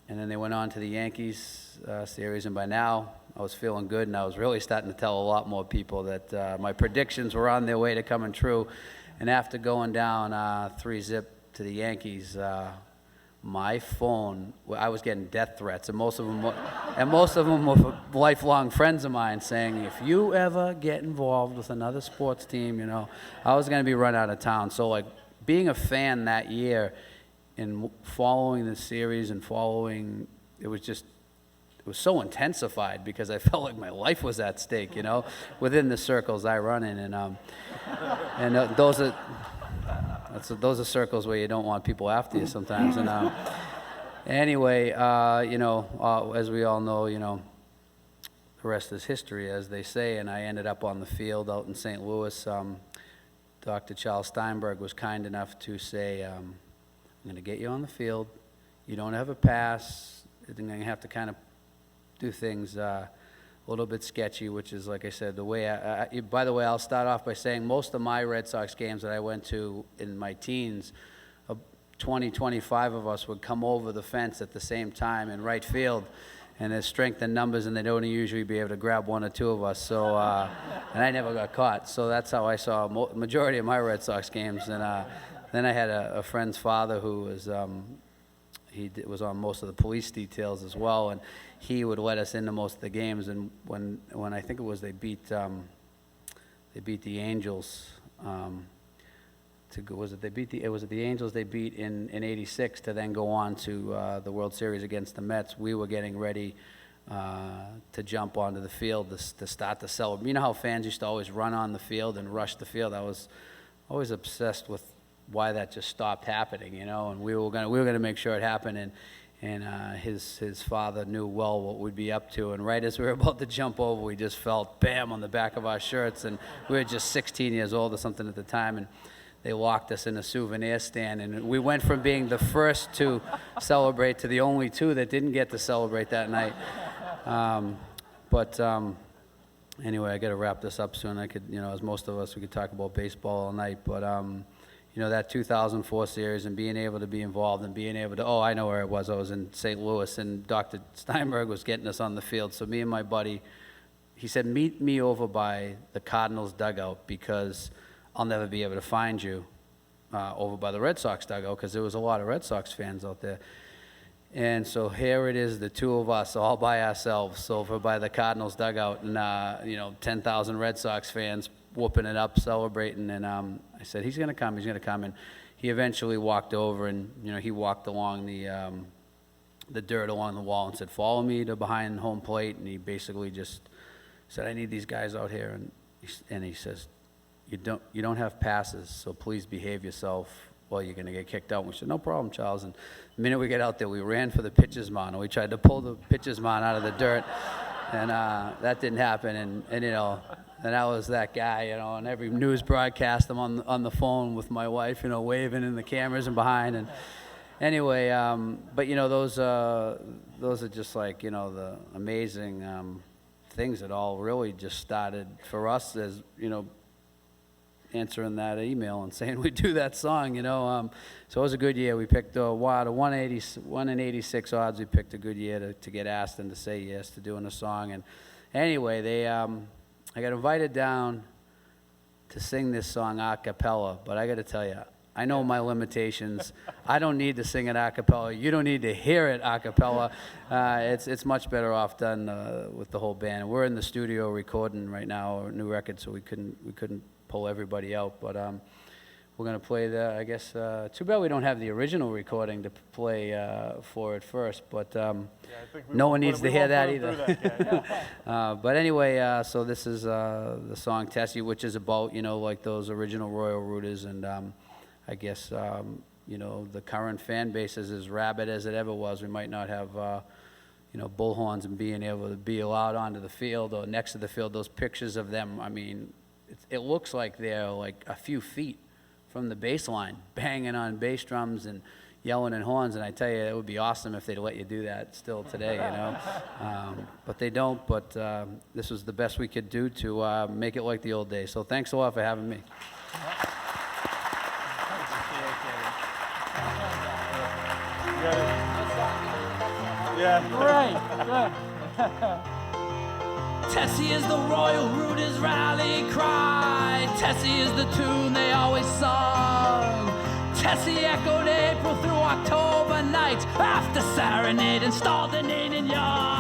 then they went on to the Yankees series, and by now I was feeling good, and I was really starting to tell a lot more people that my predictions were on their way to coming true. And after going down 3-0 to the Yankees, my phone, I was getting death threats, and most of them were lifelong friends of mine saying, if you ever get involved with another sports team, I was going to be run out of town. So like being a fan that year and following the series and it was so intensified because I felt like my life was at stake, within the circles I run in, and those are circles where you don't want people after you sometimes. And anyway, as we all know, the rest is history, as they say. And I ended up on the field out in St. Louis. Dr. Charles Steinberg was kind enough to say, I'm going to get you on the field. You don't have a pass. You're going to have to kind of do things a little bit sketchy, which is, like I said, the way by the way, I'll start off by saying most of my Red Sox games that I went to in my teens, 20, 25 of us would come over the fence at the same time in right field, and there's strength in numbers, and they don't usually be able to grab one or two of us, so, and I never got caught, so that's how I saw majority of my Red Sox games. And then I had a friend's father who was, he was on most of the police details as well, and he would let us into most of the games. And when I think it was they beat the Angels. Was it the Angels they beat in '86 to then go on to the World Series against the Mets? We were getting ready to jump onto the field to start to celebrate. You know how fans used to always run on the field and rush the field? I was always obsessed with why that just stopped happening, you know, and we were gonna make sure it happened, and his father knew well what we'd be up to, and right as we were about to jump over, we just felt bam on the back of our shirts, and we were just 16 years old or something at the time, and they locked us in a souvenir stand, and we went from being the first to celebrate to the only two that didn't get to celebrate that night. Anyway, I got to wrap this up soon. I could, you know, as most of us, we could talk about baseball all night, but you know, that 2004 series and being able to be involved and being able to, oh, I know where I was in St. Louis, and Dr. Steinberg was getting us on the field. So me and my buddy, he said, meet me over by the Cardinals dugout because I'll never be able to find you over by the Red Sox dugout, because there was a lot of Red Sox fans out there. And so here it is, the two of us all by ourselves over by the Cardinals dugout, and you know, 10,000 Red Sox fans whooping it up, celebrating. And I said, he's going to come. And he eventually walked over, and you know, he walked along the dirt along the wall and said, follow me to behind home plate. And he basically just said, I need these guys out here. And he says, you don't have passes, so please behave yourself, well, you're going to get kicked out. And we said, no problem, Charles. And the minute we get out there, we ran for the pitcher's mound, and we tried to pull the pitcher's mound out of the dirt, and that didn't happen. And you know, and I was that guy, you know, and every news broadcast, I'm on the phone with my wife, you know, waving in the cameras and behind. And anyway, but you know, those are just like, you know, the amazing things that all really just started for us as, you know, answering that email and saying we'd do that song, you know. So it was a good year. We picked the 1 in 86 odds. We picked a good year to get asked and to say yes to doing a song. And anyway, I got invited down to sing this song a cappella, but I got to tell you, I know my limitations. I don't need to sing it a cappella. You don't need to hear it a cappella. It's much better off done with the whole band. We're in the studio recording right now a new record, so we couldn't pull everybody out, but we're going to play I guess, too bad we don't have the original recording to play for it first, but no one needs to hear that either. But anyway, so this is the song Tessie, which is about, you know, like those original Royal Rooters, and I guess, you know, the current fan base is as rabid as it ever was. We might not have, you know, bullhorns and being able to be allowed onto the field or next to the field. Those pictures of them, I mean, it looks like they're like a few feet from the baseline, banging on bass drums and yelling in horns. And I tell you, it would be awesome if they'd let you do that still today, you know. But they don't. But this was the best we could do to make it like the old days. So thanks a lot for having me. Yeah. Great. Good. Tessie is the Royal Rooters rally cry. Tessie is the tune they always sung. Tessie echoed April through October nights after serenade installed the Nate and Young.